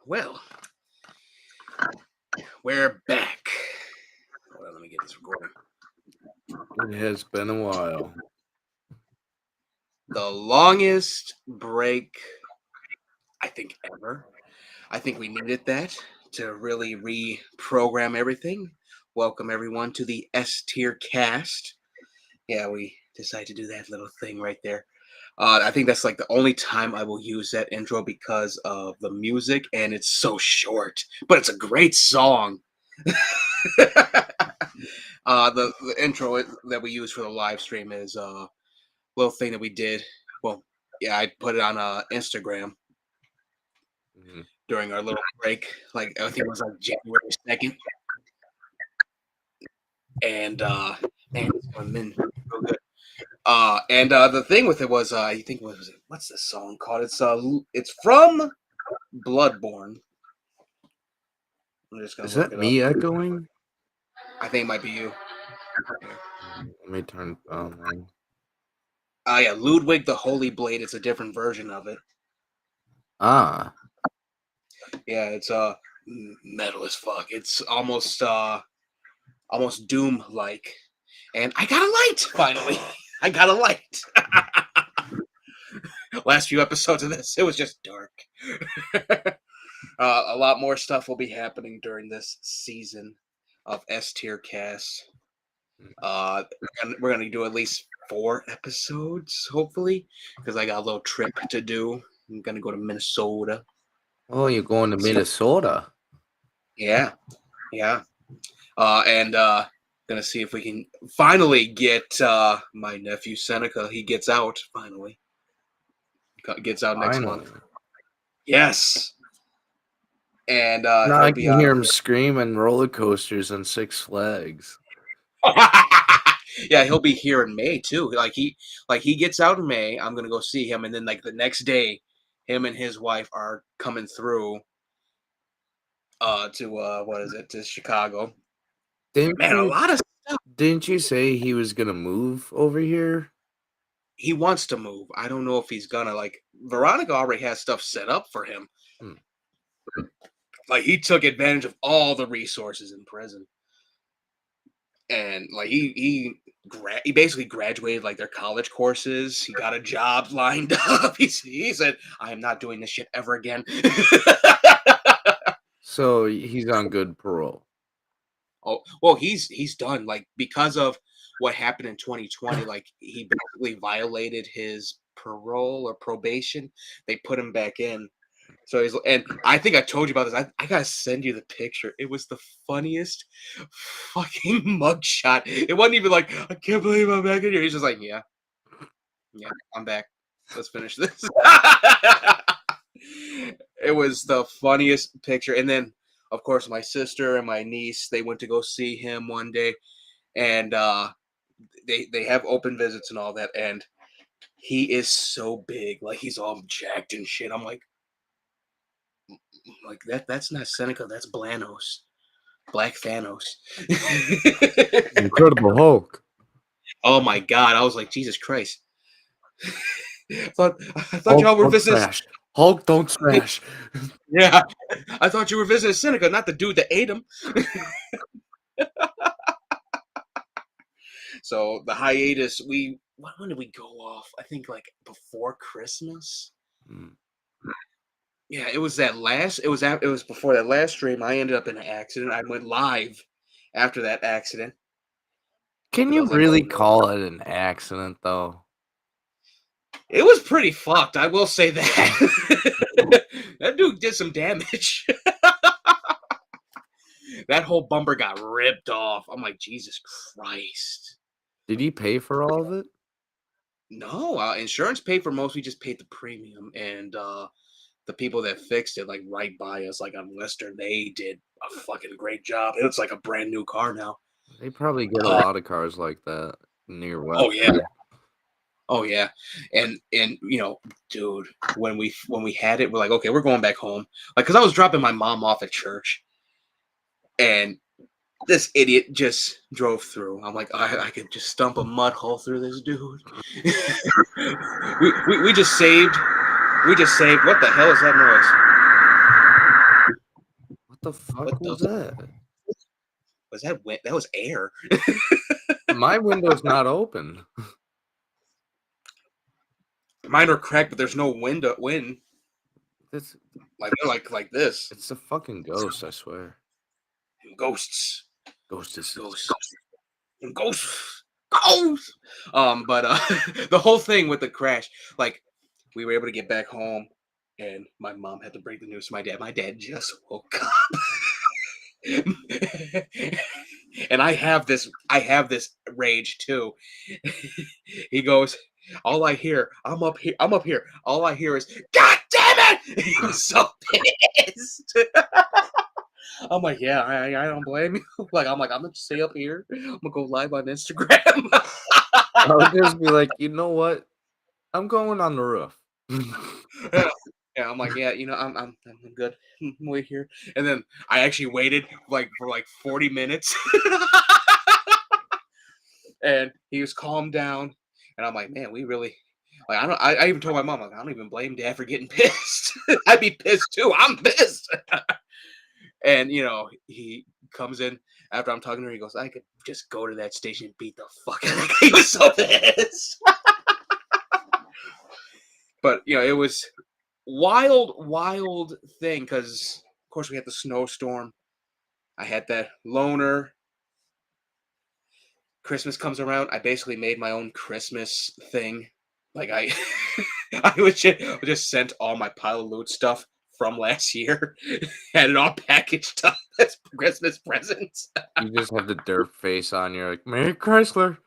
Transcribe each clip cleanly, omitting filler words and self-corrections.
Well, we're back. Hold on, let me get this recording. It has been a while. The longest break, I think, ever. I think we needed that to really reprogram everything. Welcome, everyone, to the S-TierCast. Yeah, we decided to do that little thing right there. I think that's like the only time I will use that intro because of the music, and it's so short, but it's a great song. The intro that we use for the live stream is a little thing that we did. Well, yeah, I put it on Instagram during our little break. Like I think it was like January 2nd, and man, it's going in real good. The thing with it was, I think what was it? What's the song called? It's from Bloodborne. I'm just gonna Is look that it up. me echoing? I think it might be you. Let me turn it on. Yeah, Ludwig the Holy Blade. It's a different version of it. Ah. Yeah, it's metal as fuck. It's almost Doom like. And I got a light finally. I got a light. Last few episodes of this, it was just dark. A lot more stuff will be happening during this season of S-TierCast. We're gonna do at least 4 episodes, hopefully, because I got a little trip to do. I'm gonna go to Minnesota. Oh, you're going to Minnesota? Yeah. Gonna see if we can finally get my nephew Seneca. He gets out finally. Gets out next month. Yes. And Now I he'll can be out. hear him screaming roller coasters on Six Flags. Yeah, he'll be here in May too. He gets out in May. I'm gonna go see him, and then like the next day, him and his wife are coming through to to Chicago. Man, a lot of stuff. Didn't you say he was gonna move over here? He wants to move. I don't know if he's gonna. Like Veronica already has stuff set up for him. Like he took advantage of all the resources in prison, and like he basically graduated like their college courses. He got a job lined up. He said, "I am not doing this shit ever again." So he's on good parole. Oh well, he's done. Like because of what happened in 2020, like he basically violated his parole or probation. They put him back in. So and I think I told you about this. I gotta send you the picture. It was the funniest fucking mugshot. It wasn't even like, I can't believe I'm back in here. He's just like, yeah, I'm back. Let's finish this. It was the funniest picture. And then, of course, my sister and my niece, they went to go see him one day, and they have open visits and all that. And he is so big, like he's all jacked and shit. I'm like that's not Seneca, that's Blanos. Black Thanos. Incredible Hulk. Oh my god, I was like, Jesus Christ. I thought y'all were visiting. Hulk, don't smash. Yeah, I thought you were visiting Seneca, not the dude that ate him. So the hiatus, when did we go off? I think like before Christmas. Yeah, it was before that last stream. I ended up in an accident. I went live after that accident. Can you really call it an accident, though? It was pretty fucked, I will say that. That dude did some damage. That whole bumper got ripped off. I'm like, Jesus Christ. Did he pay for all of it? No, insurance paid for most. We just paid the premium, and the people that fixed it, like right by us, like on Western, they did a fucking great job. It's like a brand new car now. They probably get a lot of cars like that near Western. Oh yeah. Oh yeah, and you know, dude, when we had it, we're like, okay, we're going back home. Like, cause I was dropping my mom off at church, and this idiot just drove through. I'm like, I could just stump a mud hole through this dude. we just saved. What the hell is that noise? the fuck What was the that? was that? That was air. My window's not open. Mine are cracked, but there's no wind. It's Like they're like this. it's a fucking ghost, I swear. Ghosts. Ghosts. Ghosts. Ghosts. Ghosts. But the whole thing with the crash, like we were able to get back home, and my mom had to break the news to my dad. My dad just woke up. And I have this rage too. He goes, all I hear, I'm up here. All I hear is, God damn it! He was so pissed. I'm like, yeah, I don't blame you. I'm gonna stay up here. I'm gonna go live on Instagram. I would just be like, you know what? I'm going on the roof. Yeah, yeah, I'm like, yeah, I'm good. Wait here. And then I actually waited for 40 minutes. And he was calmed down. And I'm like, man, we really I even told my mom, like, I don't even blame dad for getting pissed. I'd be pissed too. I'm pissed. And he comes in after I'm talking to her, he goes, I could just go to that station and beat the fuck out of him. He was so pissed. But it was wild thing because of course we had the snowstorm. I had that loner. Christmas comes around. I basically made my own Christmas thing. Like I, I would just sent all my pile of loot stuff from last year, had it all packaged up as Christmas presents. You just have the dirt face on. You're like, Merry Chrysler.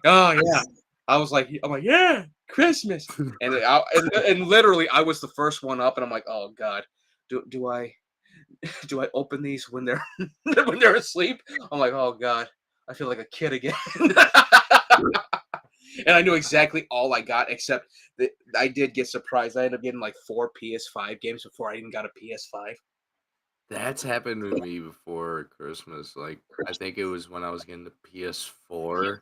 Oh yeah, I'm like, yeah, Christmas, and literally I was the first one up, and I'm like, oh god, do I do I open these when they're when they're asleep? I'm like, oh god, I feel like a kid again. And I knew exactly all I got, except that I did get surprised. I ended up getting like 4 PS5 games before I even got a PS5. That's happened to me before Christmas. Like, I think it was when I was getting the PS4.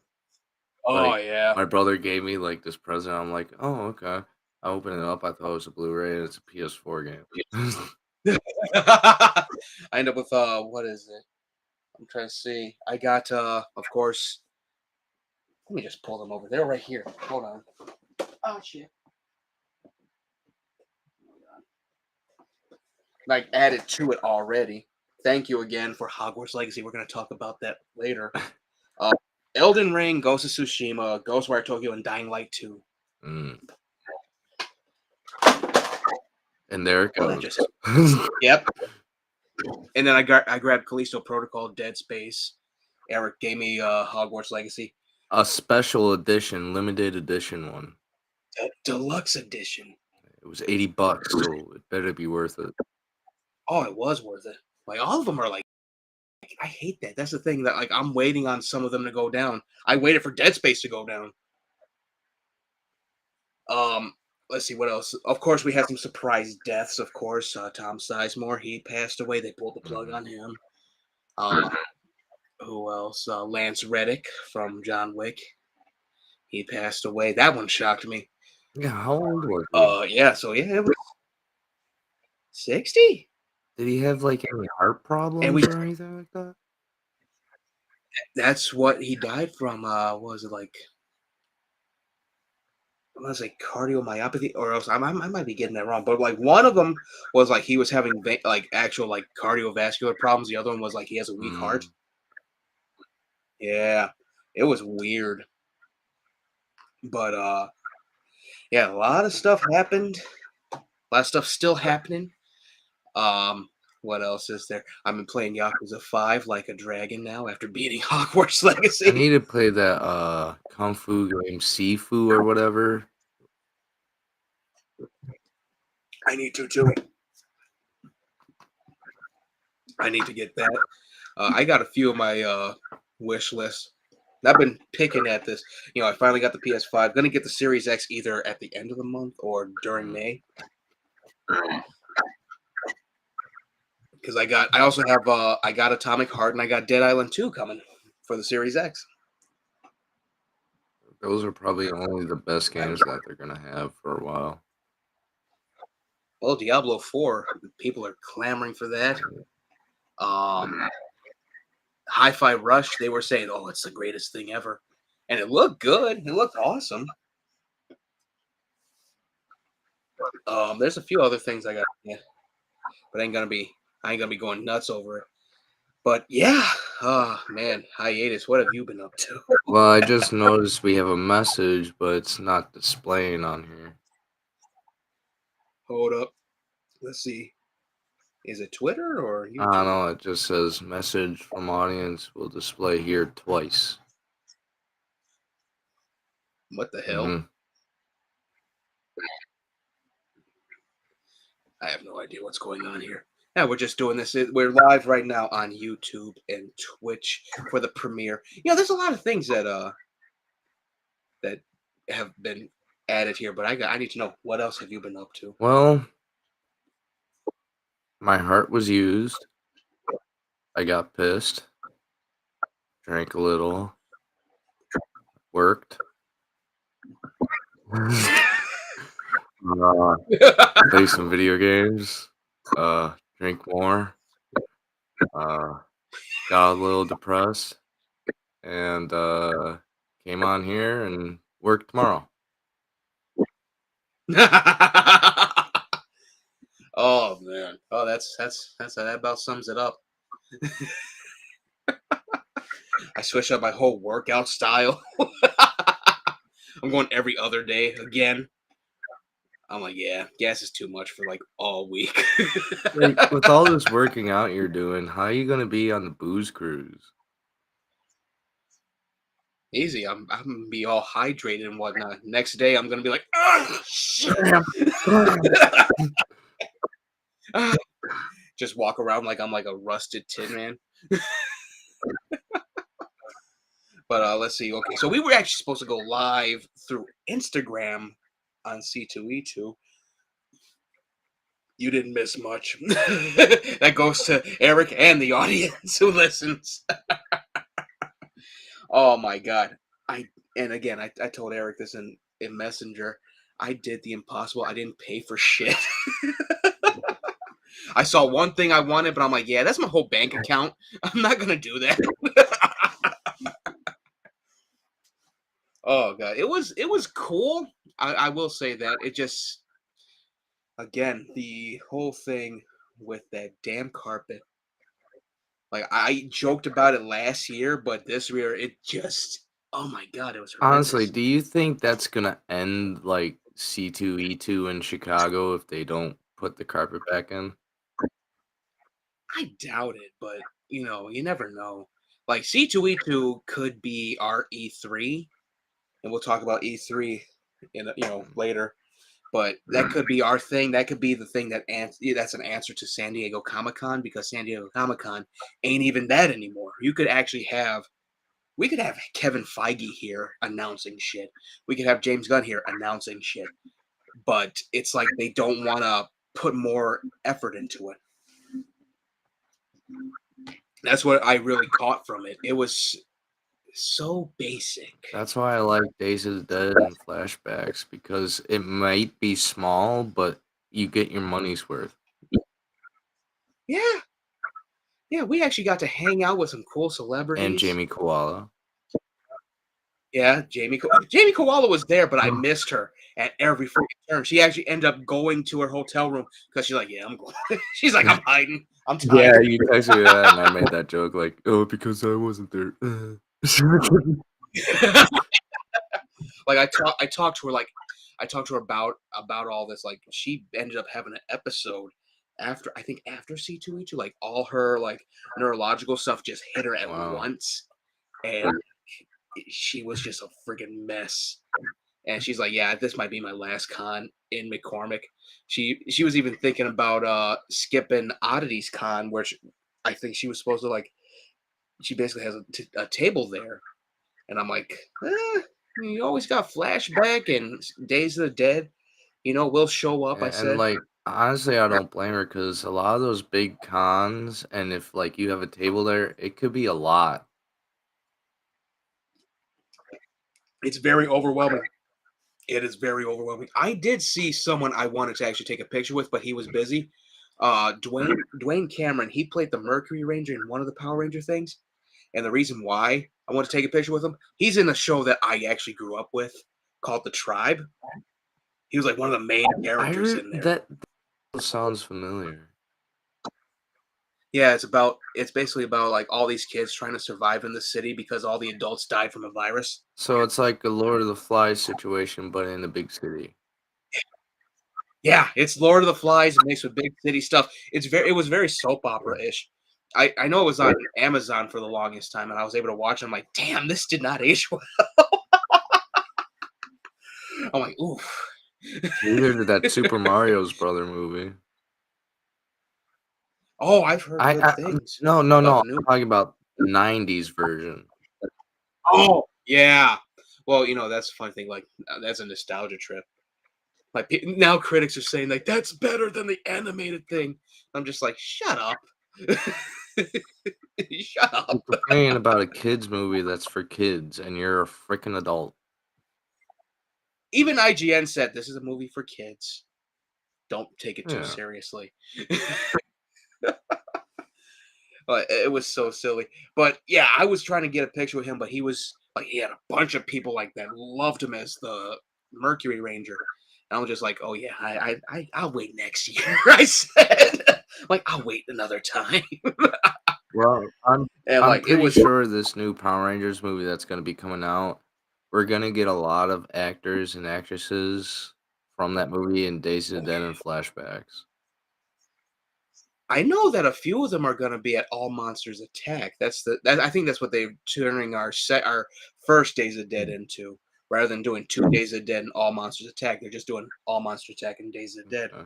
Oh Like, yeah. my brother gave me like this present. I'm like, oh, okay. I opened it up. I thought it was a Blu-ray, and it's a PS4 game. I end up with what is it? I'm trying to see. I got of course. Let me just pull them over. They're right here. Hold on. Oh shit. Like added to it already. Thank you again for Hogwarts Legacy. We're gonna talk about that later. Uh, Elden Ring, Ghost of Tsushima, Ghostwire Tokyo, and Dying Light 2. Mm. And there it Well, that goes. just yep. And then I grabbed Callisto Protocol, Dead Space. Eric gave me Hogwarts Legacy, A special edition, limited edition one. Deluxe Edition. It was $80, so it better be worth it. Oh, it was worth it. Like all of them are like I hate that. That's the thing that like I'm waiting on some of them to go down. I waited for Dead Space to go down. Let's see what else. Of course, we had some surprise deaths. Of course, Tom Sizemore, he passed away. They pulled the plug on him. Who else? Lance Reddick from John Wick. He passed away. That one shocked me. Yeah, how old was he? Yeah. So yeah, it was 60, Did he have like any heart and problems or anything like that? that's what he died from. What was it like? I want to say cardiomyopathy, or else I might be getting that wrong. But like one of them was like he was having like actual like cardiovascular problems. The other one was like he has a weak heart. Yeah, it was weird. But yeah, a lot of stuff happened. A lot of stuff still happening. What else is there? I've been playing Yakuza 5 like a dragon now after beating Hogwarts I Legacy. need to play that Kung Fu game Sifu or whatever. I need to too. I need to get that. I got a few of my wish lists. I've been picking at this. I finally got the PS5. Gonna get the Series X either at the end of the month or during May. Because I also have I got Atomic Heart and I got Dead Island 2 coming for the Series X. Those are probably only the best games that they're gonna have for a while. Well, Diablo 4, people are clamoring for that. Um, Hi-Fi Rush, they were saying, "Oh, it's the greatest thing ever," and it looked good. It looked awesome. There's a few other things I got, yeah, but I ain't gonna be going nuts over it. But yeah, oh man, hiatus. What have you been up to? Well, I just noticed we have a message, but it's not displaying on here. Hold up. Let's see. Is it Twitter or I don't YouTube? know. It just says message from audience will display here twice. What the hell? Hmm. I have no idea what's going on here. Yeah, we're just doing this. We're live right now on YouTube and Twitch for the premiere. There's a lot of things that have been added here, but I need to know what else have you been up to? Well, my heart was used. I got pissed. Drank a little. Worked. uh, Play some video games. Drink more. Uh, got a little depressed, and came on here and work tomorrow. Oh man. Oh, that about sums it up. I switched up my whole workout style. I'm going every other day again. I'm like, yeah, gas is too much for like all week. Like with all this working out you're doing, how are you gonna be on the booze cruise? Easy. I'm gonna be all hydrated and whatnot. Next day, I'm gonna be like, oh shit. Just walk around like I'm like a rusted tin man. But let's see. Okay, so we were actually supposed to go live through Instagram on C2E2. You didn't miss much. That goes to Eric and the audience who listens. Oh my god. I and again I told Eric this in Messenger. I did the impossible. I didn't pay for shit. I saw one thing I wanted, but I'm like, yeah, that's my whole bank account. I'm not gonna do that. Oh god, it was cool. I will say that it just again the whole thing with that damn carpet. Like I joked about it last year, but this year it just oh my god, it was Honestly, horrendous. do you think that's gonna end like C2E2 in Chicago if they don't put the carpet back in? I doubt it, but you never know. Like C2E2 could be our E3, and we'll talk about E3 in later. But that could be our thing. That could be the thing that's an answer to San Diego Comic Con because San Diego Comic Con ain't even that anymore. We could have Kevin Feige here announcing shit. We could have James Gunn here announcing shit. But it's like they don't want to put more effort into it. That's what I really caught from it. It was so basic. That's why I like Days of the Dead and flashbacks because it might be small, but you get your money's worth. Yeah, yeah. We actually got to hang out with some cool And celebrities. Jamie Koala. Yeah, Jamie Koala was there, but I missed her at every freaking turn. She actually ended up going to her hotel room because she's like, "Yeah, I'm going." She's like, "I'm hiding. I'm Yeah, tired." you texted me that, and I made that joke like, "Oh, because I wasn't there." Like I talked to her about all this. Like she ended up having an episode after C2E2. Like all her like neurological stuff just hit her at Wow. once, and she was just a freaking mess. And she's like, "Yeah, this might be my last con in McCormick." She was even thinking about skipping Oddities Con, where I think she was supposed to like. She basically has a table there, and I'm like, you always got Flashback and Days of the Dead. We'll show up. I And said, like honestly, I don't blame her because a lot of those big cons, and if like you have a table there, it could be a lot. it's very overwhelming. It is very overwhelming. I did see someone I wanted to actually take a picture with, but he was busy. Dwayne Cameron, he played the Mercury Ranger in one of the Power Ranger things. And the reason why I want to take a picture with him, he's in a show that I actually grew up with called The Tribe. He was like one of the main I characters in there. that sounds familiar. Yeah, it's basically about like all these kids trying to survive in the city because all the adults died from a virus. So it's like a Lord of the Flies situation, but in a big city. Yeah, it's Lord of the Flies mixed with big city stuff. It was very soap opera-ish. I know it was on Amazon for the longest time, and I was able to watch it. I'm like, damn, this did not age well. I'm like, oof. Neither did that Super Mario's brother movie. Oh, I've heard good I things no, no, about no. the I'm new. talking about the '90s version. Oh, yeah. Well, that's a funny thing. Like, that's a nostalgia trip. Like now, critics are saying like that's better than the animated thing. I'm just like, shut up, shut You're up. complaining about a kids movie that's for kids, and you're a freaking adult. Even IGN said this is a movie for kids. Don't take it too Yeah. seriously. But it was so silly. But yeah, I was trying to get a picture with him, but he was like he had a bunch of people like that loved him as the Mercury Ranger. And I was just like, oh yeah, I'll wait next year. I said, like I'll wait another time. Well, And I'm like it pretty was, sure this new Power Rangers movie that's gonna be coming out, we're gonna get a lot of actors and actresses from that movie in Days of the Dead and flashbacks. I know that a few of them are going to be at All Monsters Attack. I think that's what they're turning our first Days of Dead into. Rather than doing 2 Days of Dead and All Monsters Attack, they're just doing All Monsters Attack and Days of Dead. Okay.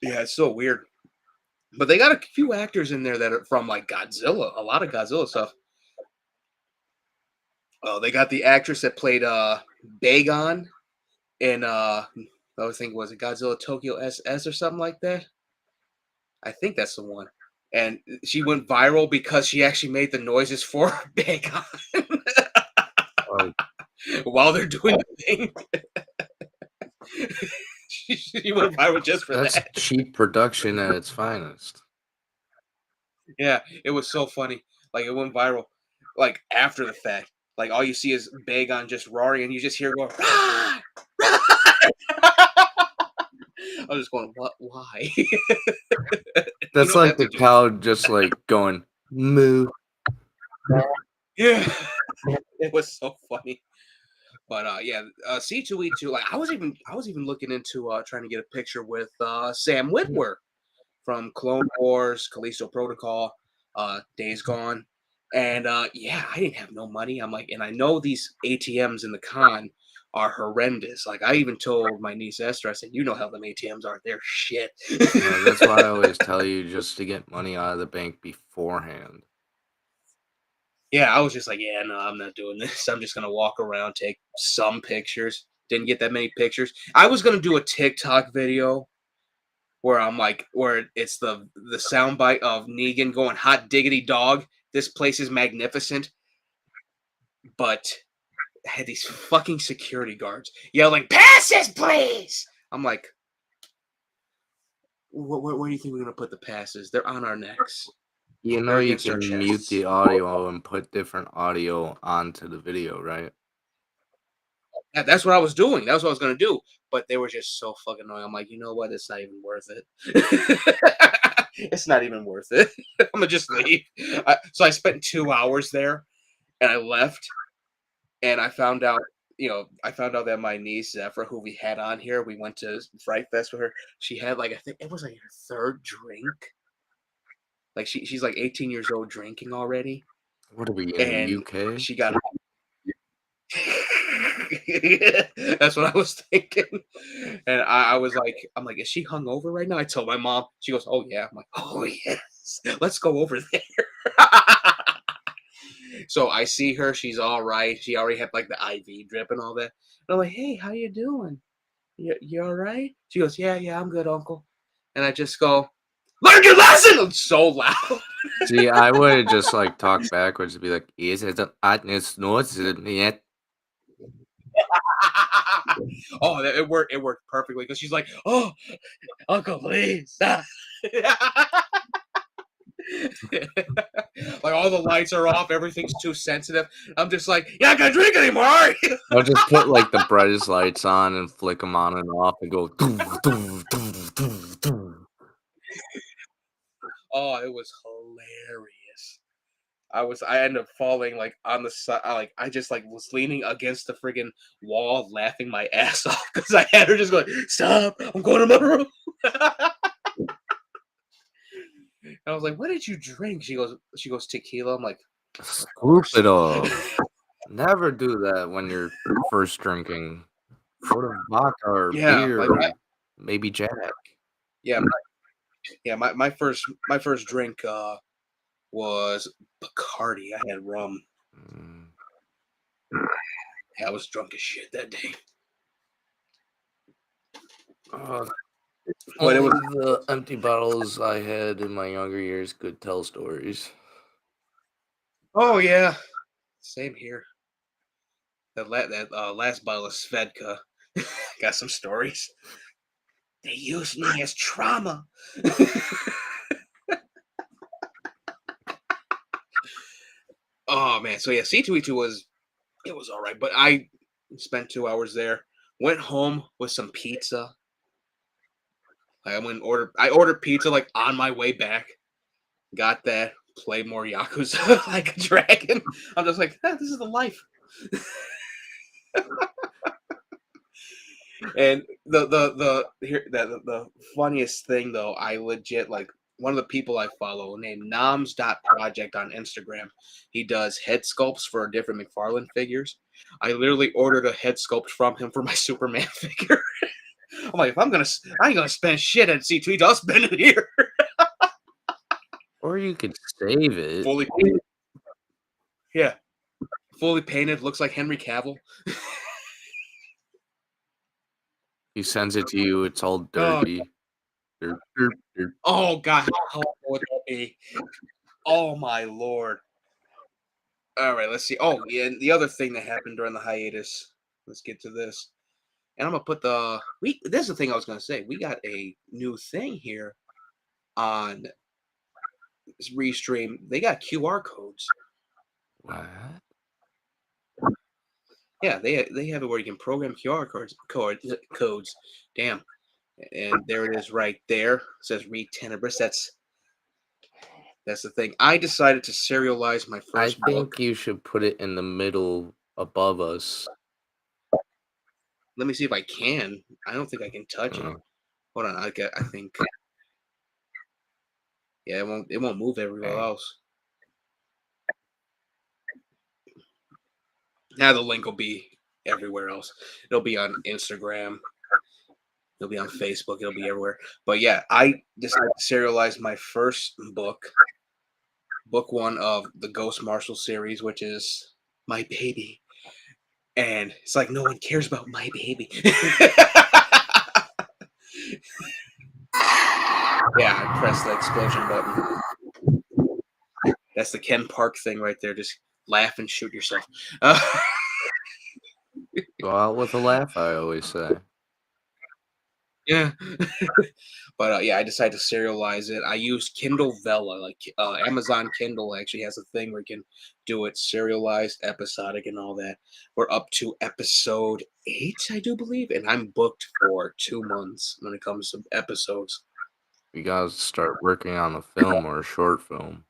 Yeah, it's so weird. But they got a few actors in there that are from like Godzilla, a lot of Godzilla stuff. Oh, they got the actress that played Dagon in I was thinking was it Godzilla Tokyo SS or something like that? I think that's the one. And she went viral because she actually made the noises for Dagon Oh, while they're doing the thing. She went viral just for that's that. cheap production at its finest. Yeah, it was so funny. Like it went viral, like after the fact. Like all you see is Bagon just roaring, and you just hear going. "Rah! Rah!" I was just going, "What? Why?" You That's don't like have to the do. cow just like going moo. Yeah, it was so funny. But yeah, C2E2. Like I was even looking into trying to get a picture with Sam Witwer from Clone Wars, Callisto Protocol, Days Gone. And yeah, I didn't have no money. I'm like, and I know these ATMs in the con are horrendous. Like I even told my niece Esther, I said, you know how them ATMs are. They're shit. Yeah, that's why I always tell you just to get money out of the bank beforehand. Yeah, I was just like, yeah, no, I'm not doing this. I'm just gonna walk around, take some pictures. Didn't get that many pictures. I was gonna do a TikTok video where I'm like, where it's the soundbite of Negan going hot diggity dog. This place is magnificent, but I had these fucking security guards yelling, "Passes, please!" I'm like, where do you think we're gonna put the passes? They're on our necks. You know They're you against our can mute chests. the audio and put different audio onto the video, right? That's what I was doing. That's what I was gonna do. But they were just so fucking annoying. I'm like, you know what? It's not even worth it. It's not even worth it. I'm gonna just leave. So I spent 2 hours there, and I left, and I found out that my niece Zephyr, who we had on here, we went to Fright Fest with her. She had like I think it was like her third drink. Like she's like 18 years old drinking already, What are we in the and UK? she got. That's what I was thinking. And I was like, I'm like, is she hungover right now? I told my mom. She goes, oh yeah. I'm like, oh yes, let's go over there. So I see her. She's all right. She already had like the IV drip and all that. And I'm like, hey, how you doing? You all right? She goes, yeah, I'm good, Uncle. And I just go, learn your lesson. I'm so loud. See, I would just like talk backwards and be like, "Is it it's not yet?" Oh, it worked. It worked perfectly because she's like, "Oh, Uncle, please." Like all the lights are off, everything's too sensitive. I'm just like, "You're not gonna drink anymore, are you?" I'll just put like the brightest lights on and flick them on and off and go. Doof, doof, doof, doof, doof. Oh, it was hilarious. I ended up falling like on the side, like I just like was leaning against the friggin' wall, laughing my ass off because I had her just going, "Stop! I'm going to my room." And I was like, "What did you drink?" She goes, "Tequila." I'm like, "Of Scoop course." it up. Never do that when you're first drinking. Go to vodka or Yeah, beer like or maybe Jack. yeah, my first drink was Bacardi. I had rum. Mm. Yeah, I was drunk as shit that day. Uh, But it only was the empty bottles I had in my younger years could tell stories. oh yeah, same here. That last bottle of Svedka got some stories. They used me as trauma. Oh man, so yeah, C2E2 was all right, but I spent 2 hours there. Went home with some pizza. Like, I ordered pizza like on my way back. Got that. Played more Yakuza like a dragon. I'm just like, this is the life. And the funniest thing though, I legit like one of the people I follow named Project on Instagram. He does head sculpts for different McFarlane figures. I literally ordered a head sculpt from him for my Superman figure. I'm like, I ain't gonna spend shit at C2. I'll spend it here. Or you could save it. Fully painted. Yeah, fully painted. Looks like Henry Cavill. He sends it to you, it's all Oh, dirty. Derp, derp, derp. oh God, how horrible would that be? Oh my lord. All right, let's see. Oh, yeah, and the other thing that happened during the hiatus. Let's get to this. And I'm gonna put the we. This is the thing I was gonna say. We got a new thing here on this Restream. They got QR codes. What? Yeah, they have it where you can program codes. Damn, and there it is right there. It says read Tenebris. That's the thing. I decided to serialize my I first book. think you should put it in the middle above us. Let me see if I can. I don't think I can touch it. Uh, Hold on. I think. Yeah, it won't move everywhere okay. else. Now the link will be everywhere else. It'll be on Instagram. It'll be on Facebook. It'll be everywhere. But yeah, I decided to serialize my first book one of the Ghost Marshall series, which is My Baby. And it's like no one cares about My Baby. Yeah, I pressed the explosion button. That's the Ken Park thing right there. Just laugh and shoot yourself. Go out with a laugh, I always say. Yeah. But yeah, I decided to serialize it. I used Kindle Vella, like Amazon Kindle actually has a thing where you can do it serialized, episodic, and all that. We're up to episode 8, I do believe, and I'm booked for 2 months when it comes to episodes. You gotta start working on a film or a short film.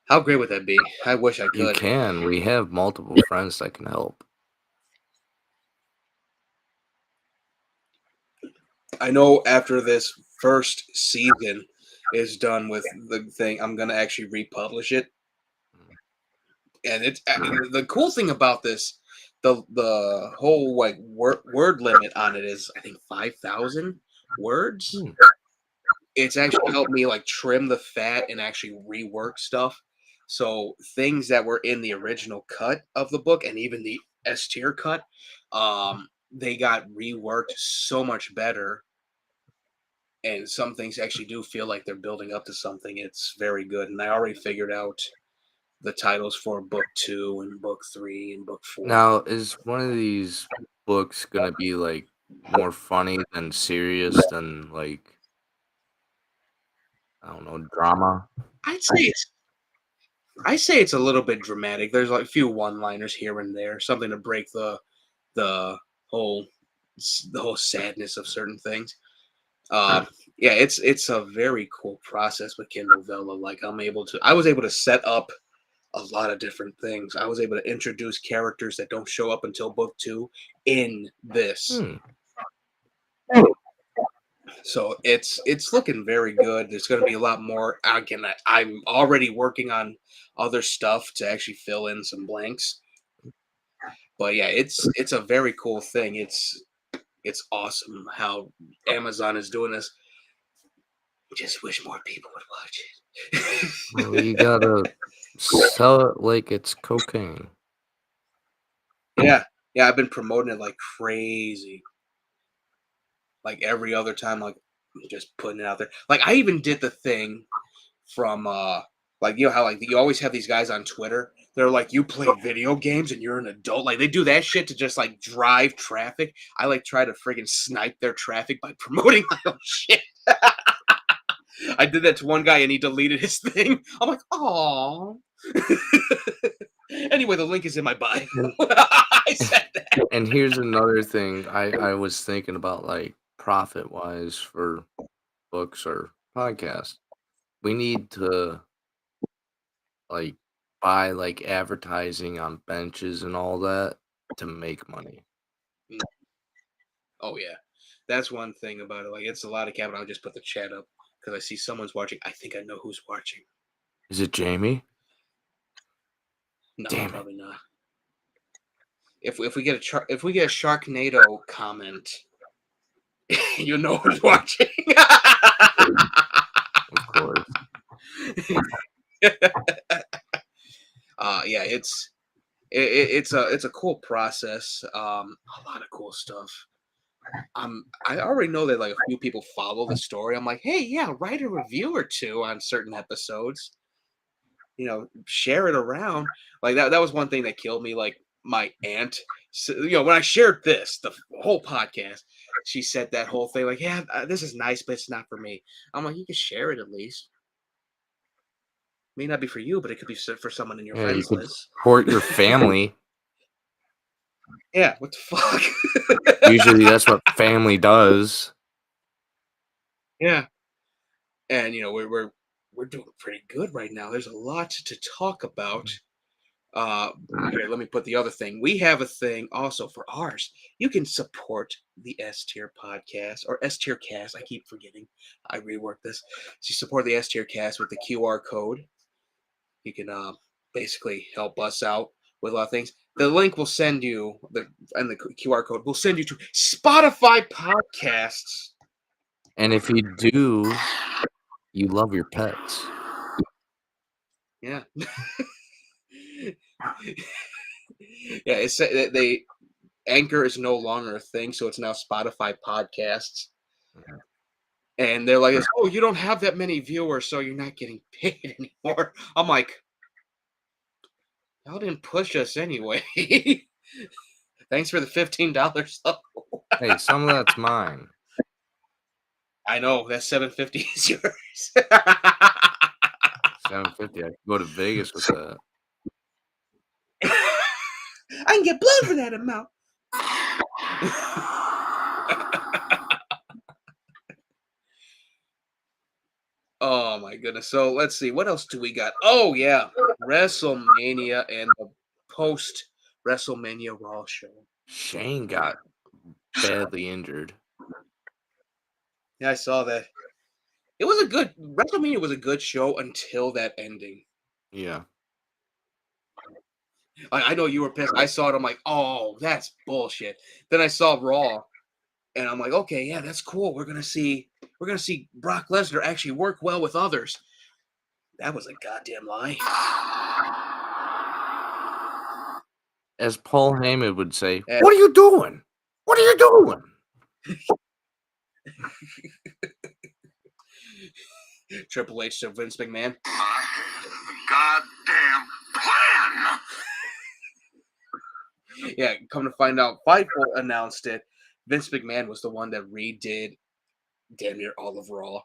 How great would that be? I wish I You could. can. We have multiple friends that can help. I know after this first season is done with the thing, I'm gonna actually republish it. And it's the cool thing about this, the whole like word limit on it is I think 5,000 words. Hmm. It's actually helped me like trim the fat and actually rework stuff. So things that were in the original cut of the book and even the S-tier cut, they got reworked so much better. And some things actually do feel like they're building up to something. It's very good. And I already figured out the titles for book 2 and book 3 and book 4. Now, is one of these books gonna be like more funny than serious than like I don't know drama? I'd say it's I say it's a little bit dramatic. There's like a few one-liners here and there, something to break the whole the whole sadness of certain things. Uh, yeah, it's a very cool process with Kindle Vella. Like I was able to set up a lot of different things. I was able to introduce characters that don't show up until book 2 in this. Hmm. So it's looking very good. There's going to be a lot more. Again, I'm already working on other stuff to actually fill in some blanks. But yeah, it's a very cool thing. It's awesome how Amazon is doing this. Just wish more people would watch Well, you it. gotta sell it like it's cocaine. Yeah, yeah, I've been promoting it like crazy. Like every other time, like just putting it out there. Like I even did the thing from like you know how like you always have these guys on Twitter. They're like, you play video games and you're an adult. Like they do that shit to just like drive traffic. I like try to friggin' snipe their traffic by promoting my own shit. I did that to one guy and he deleted his thing. I'm like, oh. Anyway, the link is in my bio. And I said that. and here's another thing I was thinking about like profit wise for books or podcasts. We need to like buy like advertising on benches and all that to make money. Oh yeah, that's one thing about it. Like it's a lot of capital. I'll just put the chat up because I see someone's watching. I think I know who's watching. Is it Jamie? No, Damn it. probably not. If we get if we get a Sharknado comment, you know who's watching. Of course. Yeah, it's a cool process. A lot of cool stuff. I already know that like a few people follow the story. I'm like, hey, yeah, write a review or two on certain episodes. Share it around. Like that was one thing that killed me. Like my aunt, so, when I shared the whole podcast, she said that whole thing. Like, yeah, this is nice, but it's not for me. I'm like, you can share it at least. May not be for you, but it could be for someone in your Yeah, you friends could list. support your family. Yeah, what the Usually fuck? that's what family does. Yeah, and we're doing pretty good right now. There's a lot to talk about. Here, let me put the other thing. We have a thing also for ours. You can support the S-Tier podcast or S-TierCast. I keep forgetting. I rework this. So you support the S-TierCast with the QR code. You can basically help us out with a lot of things. The link will send you and the QR code will send you to Spotify podcasts. And if you do, you love your pets. Yeah. Yeah, they Anchor is no longer a thing, so it's now Spotify podcasts. And they're like, oh, you don't have that many viewers, so you're not getting paid anymore. I'm like, y'all didn't push us anyway. Thanks for the $15 though. Hey, some of that's mine. I know that 750 is yours. 750. I could go to Vegas with that. I can get blood for that amount. Oh my goodness. So let's see. What else do we got? Oh yeah. WrestleMania and the post WrestleMania Raw show. Shane got badly injured. Yeah, I saw that. It was a good WrestleMania was a good show until that ending. Yeah. I know you were pissed. I saw it. I'm like, oh, that's bullshit. Then I saw Raw, and I'm like, okay, yeah, that's cool. We're gonna see Brock Lesnar actually work well with others. That was a goddamn lie. As Paul Heyman would say, And what are you doing? What are you doing? Triple H to Vince McMahon. Goddamn Yeah, come to find out, Fightful announced it. Vince McMahon was the one that redid damn near all of Raw.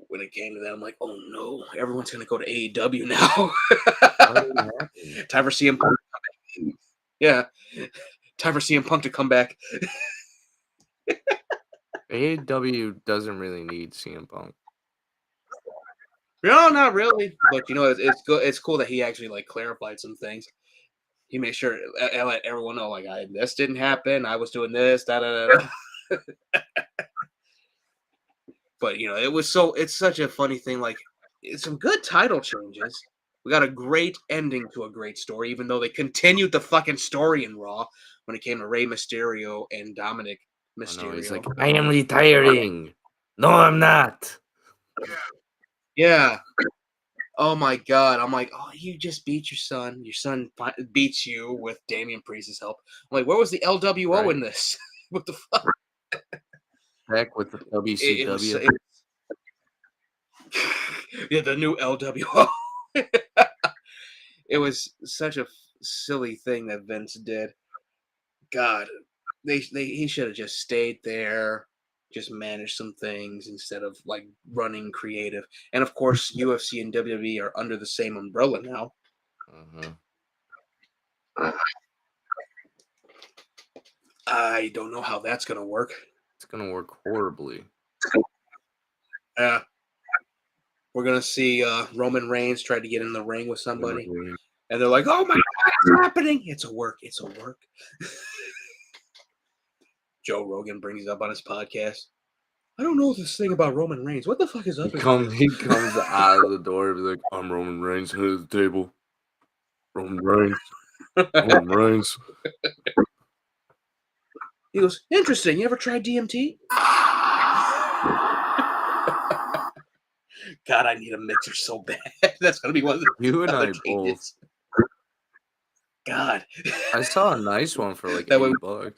When it came to that, I'm like, oh no, everyone's gonna go to AEW now. What happened? Time for CM Punk. Yeah, time for CM Punk to come back. AEW doesn't really need CM Punk. No, not really. But you know, it's good. It's cool that he actually like clarified some things. He made sure and let everyone know, like, this didn't happen. I was doing this, da da da. But you know, it's such a funny thing. Like, it's some good title changes. We got a great ending to a great story, even though they continued the fucking story in Raw when it came to Rey Mysterio and Dominic Oh no, he's Mysterio. like, I am retiring. No, I'm not. Yeah. Oh my god. I'm like, oh, you just beat your son. Your son beats you with Damian Priest's help. I'm like, where was the LWO Right? in this? What the fuck? Back with the It was WCW. yeah, the new LWO. It was such a silly thing that Vince did. God, he should have just stayed there, just managed some things instead of like running creative. And of course, UFC and WWE are under the same umbrella now. Uh-huh. I don't know how that's gonna work. It's gonna work horribly. Yeah, we're gonna see Roman Reigns try to get in the ring with somebody, and they're like, "Oh my god, it's happening! It's a work! It's a work!" Joe Rogan brings it up on his podcast. I don't know this thing about Roman Reigns. What the fuck is up? He comes out of the door and be like, I'm Roman Reigns, head of the table. Roman Reigns. Roman Reigns. He goes, interesting. You ever tried DMT? God, I need a mixer so bad. That's gonna be one of the You and I changes. both. God, I saw a nice one for like that way. $8.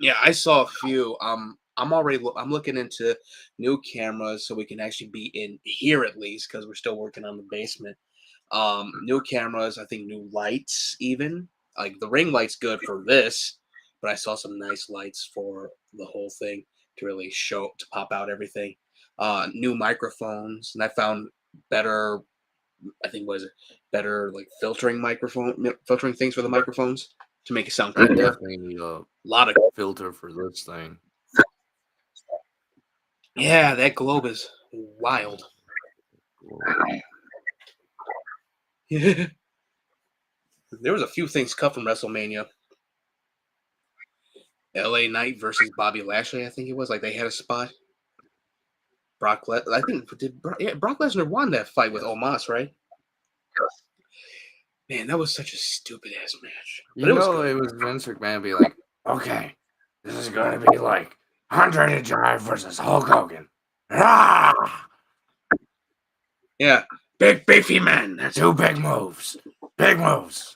Yeah, I saw a few. I'm already. I'm looking into new cameras so we can actually be in here at least because we're still working on the basement. New cameras. I think new lights. Even like the ring light's good for this, but I saw some nice lights for the whole thing to really show to pop out everything. New microphones, and I found better. I think was it better like filtering things for the microphones to make it sound I cleaner. definitely need a A lot of filter for this thing. yeah, that globe is wild. Yeah. There was a few things cut from WrestleMania. LA Knight versus Bobby Lashley, I think it was. Like they had a spot. I think Brock Lesnar won that fight with Omos, right? Man, that was such a stupid ass match. But You it was know, good. it was Vince McMahon be like, okay, this is going to be like Andre the Giant versus Hulk Hogan. Ah! Yeah. Big beefy man. That's Two big moves. Big moves.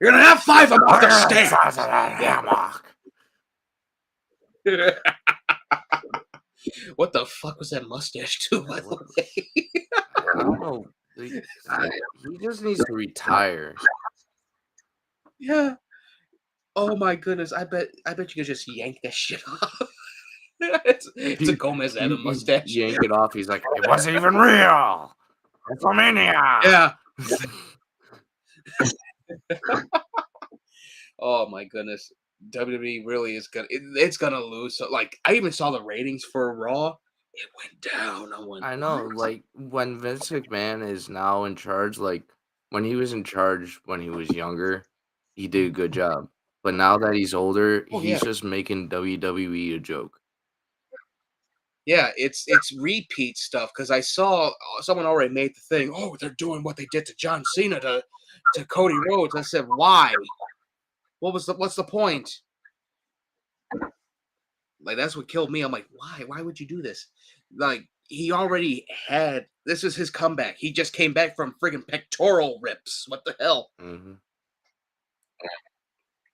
You're gonna have 5 of them off the Size stairs. of that hammock. What the fuck was that mustache too, by the way? I don't know. He just needs to retire. Yeah. Oh my goodness. I bet you could just yank that shit off. it's a Gomez Adam mustache. Yank it off. He's like, it wasn't even real. It's from India. Yeah. Oh my goodness. WWE really is gonna it's gonna lose. So like I even saw the ratings for Raw. It went down. I know, like when Vince McMahon is now in charge, like when he was in charge when he was younger, he did a good job. But now that he's older, Oh, he's just making WWE a joke. Yeah, it's repeat stuff because I saw someone already made the thing. Oh, they're doing what they did to John Cena to Cody Rhodes. I said, why? What's the point? Like that's what killed me. I'm like, why? Why would you do this? Like he already had this is his comeback. He just came back from friggin' pectoral rips. What the hell? Mm-hmm.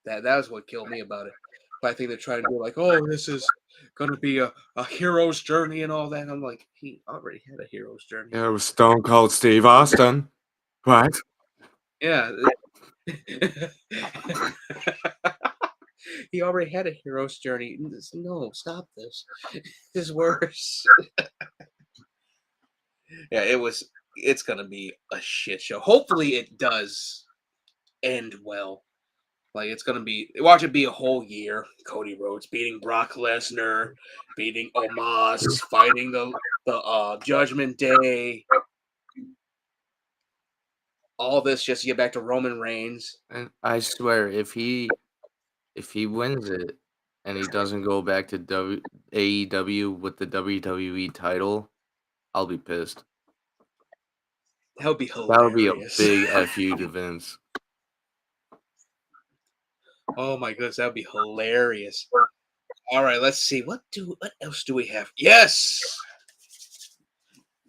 That was what killed me about it. But I think they're trying to do like, oh, this is gonna be a hero's journey and all that. I'm like, he already had a hero's journey. Yeah, it was Stone Cold Steve Austin. What? Yeah. He already had a hero's journey. No, stop this. This is worse. Yeah, it's gonna be a shit show. Hopefully it does end well. Like it's gonna be watch it be a whole year. Cody Rhodes beating Brock Lesnar, beating Omos, fighting the Judgment Day. All this just to get back to Roman Reigns. And I swear, if he wins it and he doesn't go back to AEW with the WWE title, I'll be pissed. That would be That would be a hilarious. big FU to Vince. Oh my goodness, that would be hilarious. All right, let's see. What else do we have? Yes,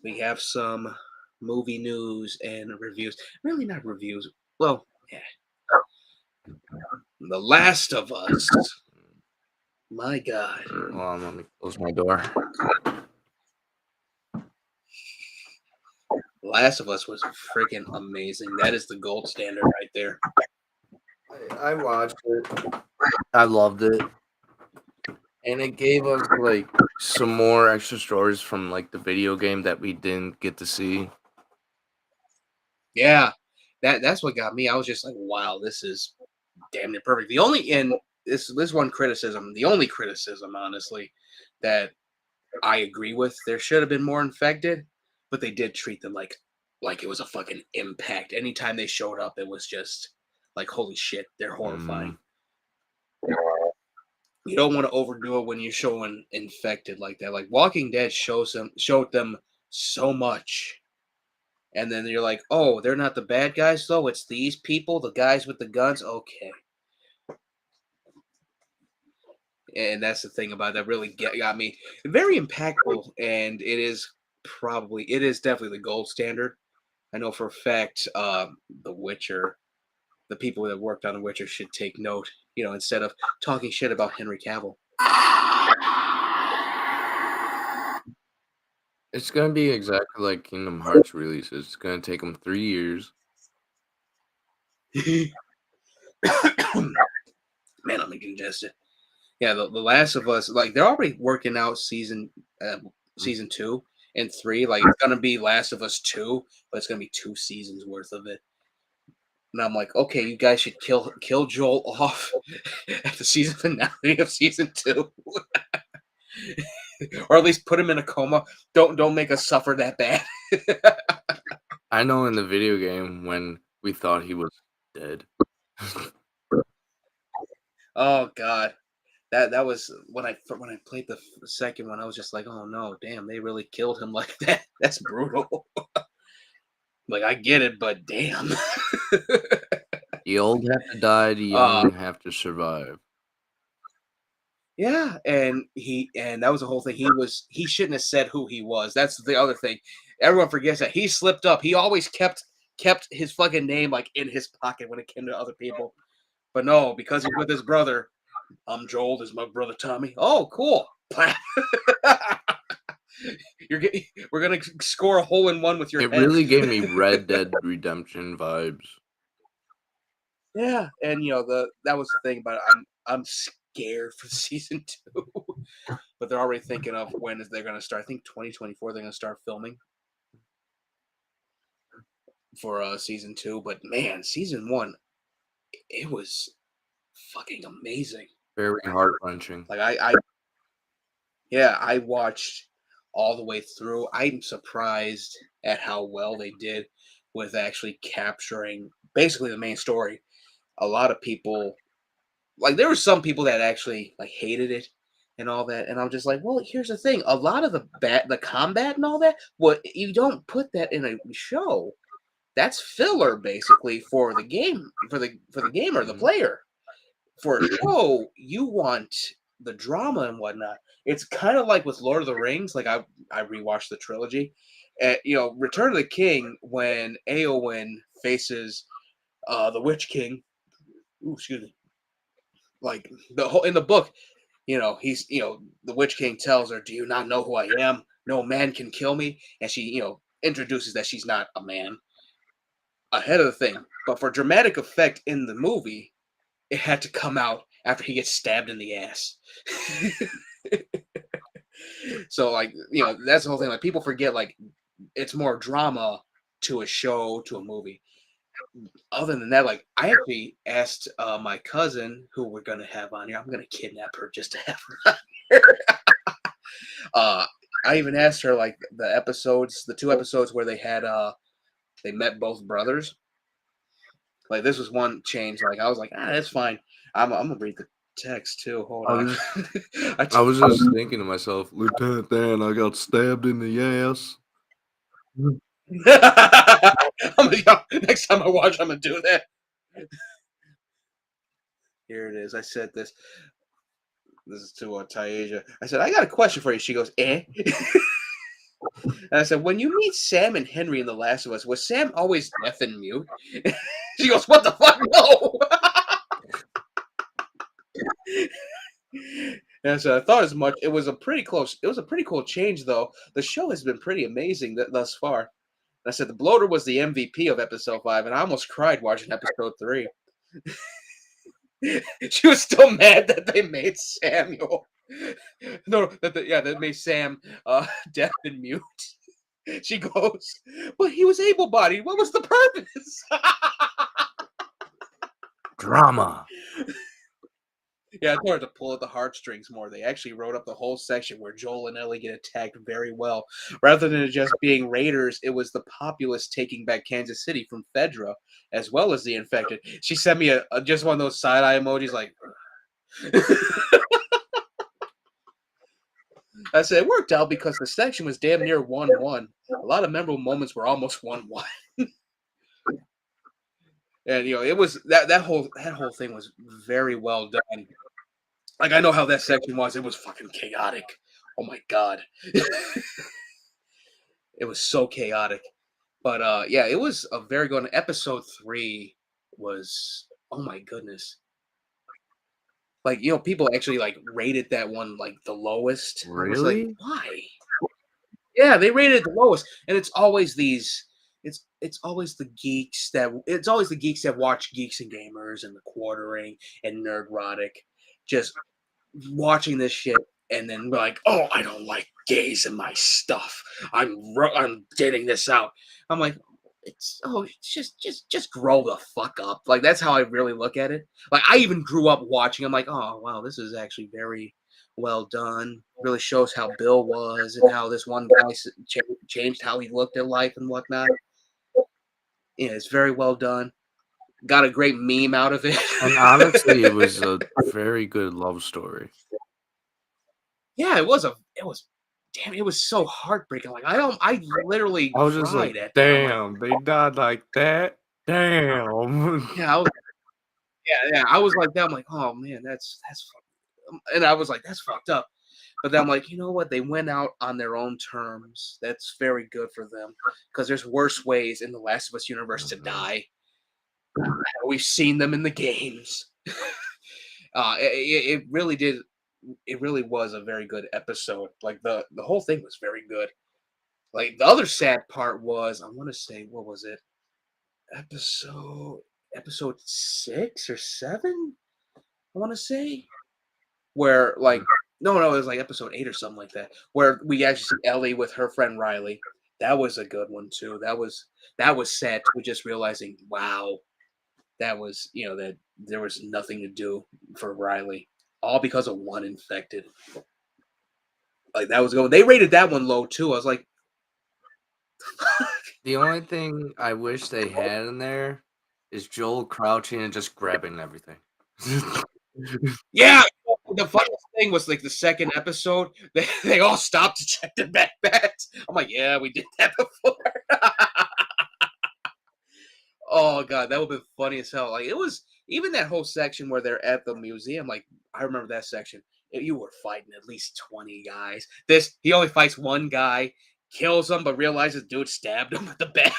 we have some movie news and reviews. Really not reviews. Well, yeah. The Last of Us. My God. Hold on, let me close my door. Last of Us was freaking amazing. That is the gold standard right there. I watched it. I loved it. And it gave us like some more extra stories from like the video game that we didn't get to see. Yeah. That's what got me. I was just like, wow, this is damn near perfect. The only in this one criticism, the only criticism, honestly, that I agree with, there should have been more infected, but they did treat them like it was a fucking impact. Anytime they showed up, it was just like, holy shit, they're horrifying. Mm, You don't want to overdo it when you're showing infected like that. Like Walking Dead showed them so much. And then you're like, oh, they're not the bad guys though. It's these people, the guys with the guns. Okay. And that's the thing about that really got me very impactful. And it is definitely the gold standard. I know for a fact, The Witcher, the people that worked on The Witcher should take note, instead of talking shit about Henry Cavill. it's gonna be exactly like Kingdom Hearts releases. It's gonna take them 3 years. Man, I'm congested. Yeah, the Last of Us, like they're already working out season 2 and 3. Like it's gonna be Last of Us 2, but it's gonna be 2 seasons worth of it. And I'm like, okay, you guys should kill Joel off at the season finale of season 2, or at least put him in a coma. Don't make us suffer that bad. I know in the video game when we thought he was dead. Oh God, that was when I played the second one. I was just like, oh no, damn, they really killed him like that. That's brutal. Like I get it, but damn. The old have to die, the uh, young have to survive. yeah, and that was the whole thing. He shouldn't have said who he was. That's the other thing. Everyone forgets that he slipped up. He always kept his fucking name like in his pocket when it came to other people. But no, because he's with his brother. I'm Joel. This is my brother Tommy. Oh, cool. We're gonna score a hole in one with your It head. really gave me Red Dead Redemption vibes. Yeah, and that was the thing about it. I'm scared for season 2, but they're already thinking of when they're gonna start. I think 2024 they're gonna start filming for season 2. But man, season 1 it was fucking amazing. Very heart wrenching. Like I watched all the way through. I'm surprised at how well they did with actually capturing basically the main story. A lot of people, like there were some people that actually like hated it and all that, and I'm just like, well, here's the thing: a lot of the combat and all that, well, you don't put that in a show. That's filler basically for the game, for the gamer, the Mhm. player. For a show, you want the drama and whatnot. It's kind of like with Lord of the Rings. Like I rewatched the trilogy. Return of the King when Eowyn faces the Witch King. Ooh, excuse me. Like the whole in the book, he's the Witch King tells her, "Do you not know who I am? No man can kill me." And she introduces that she's not a man. ahead of the thing. But for dramatic effect in the movie, it had to come out after he gets stabbed in the ass. So like, that's the whole thing. Like people forget like it's more drama to a show, to a movie. Other than that, like I actually asked my cousin who we're gonna have on here. I'm gonna kidnap her just to have her on here. uh, I even asked her like the 2 episodes where they met both brothers. Like this was one change. Like I was like, that's fine. I'm gonna read the text too. Hold I on. was I I t- was just thinking to myself, Lieutenant Dan, I got stabbed in the ass. Next time I watch, I'm gonna do that. Here it is. I said this. This is to Taisha. I said, I got a question for you. She goes, eh? And I said, when you meet Sam and Henry in The Last of Us, was Sam always deaf and mute? She goes, what the fuck? No. And I said, I thought as much. It was a pretty close. It was a pretty cool change, though. The show has been pretty amazing thus far. And I said, the bloater was the MVP of episode 5, and I almost cried watching episode 3. She was still mad that they made Samuel. No, that made Sam deaf and mute. She goes, but he was able-bodied. What was the purpose? Drama. Yeah, I told her to pull at the heartstrings more. They actually wrote up the whole section where Joel and Ellie get attacked very well. Rather than it just being raiders, it was the populace taking back Kansas City from Fedra, as well as the infected. She sent me just one of those side-eye emojis like... I said, it worked out because the section was damn near 1-1. A lot of memorable moments were almost 1-1. And it was that whole thing was very well done. Like I know how that section was. It was fucking chaotic. Oh my god. It was so chaotic. But yeah, it was a very good one. Episode 3 was, oh my goodness. Like, people actually like rated that one like the lowest. I was like, Really? why? Yeah, they rated it the lowest, and it's always these. It's always the geeks that watch Geeks and Gamers and the Quartering and Nerdrotic, just watching this shit and then like, oh, I don't like gays in my stuff. I'm getting this out. I'm like, it's just grow the fuck up. Like that's how I really look at it. Like I even grew up watching. I'm like, oh wow, this is actually very well done. Really shows how Bill was and how this one guy changed how he looked at life and whatnot. Yeah, it's very well done. Got a great meme out of it. And honestly, it was a very good love story. Yeah, damn, it was so heartbreaking. Like I literally I was just like, cried at that. I'm like, damn, they died like that? Damn. yeah, I was like that. I'm like, oh man, and I was like, that's fucked up. But then I'm like, you know what? They went out on their own terms. That's very good for them because there's worse ways in the Last of Us universe to die. We've seen them in the games. It really did. It really was a very good episode. Like the whole thing was very good. Like the other sad part was, I want to say, what was it? Episode 6 or 7? I want to say where like no, it was like episode 8 or something like that, where we actually see Ellie with her friend Riley. That was a good one too. That was sad too, just realizing, wow, that was that there was nothing to do for Riley, all because of one infected. Like that was going. They rated that one low too. I was like, The only thing I wish they had in there is Joel crouching and just grabbing everything. yeah. The funniest thing was like the second episode, they all stopped to check their backpacks. I'm like, yeah, we did that before. Oh god, that would have been funny as hell. Like it was even that whole section where they're at the museum. Like I remember that section. You were fighting at least 20 guys. He only fights one guy, kills him, but realizes dude stabbed him with the bat.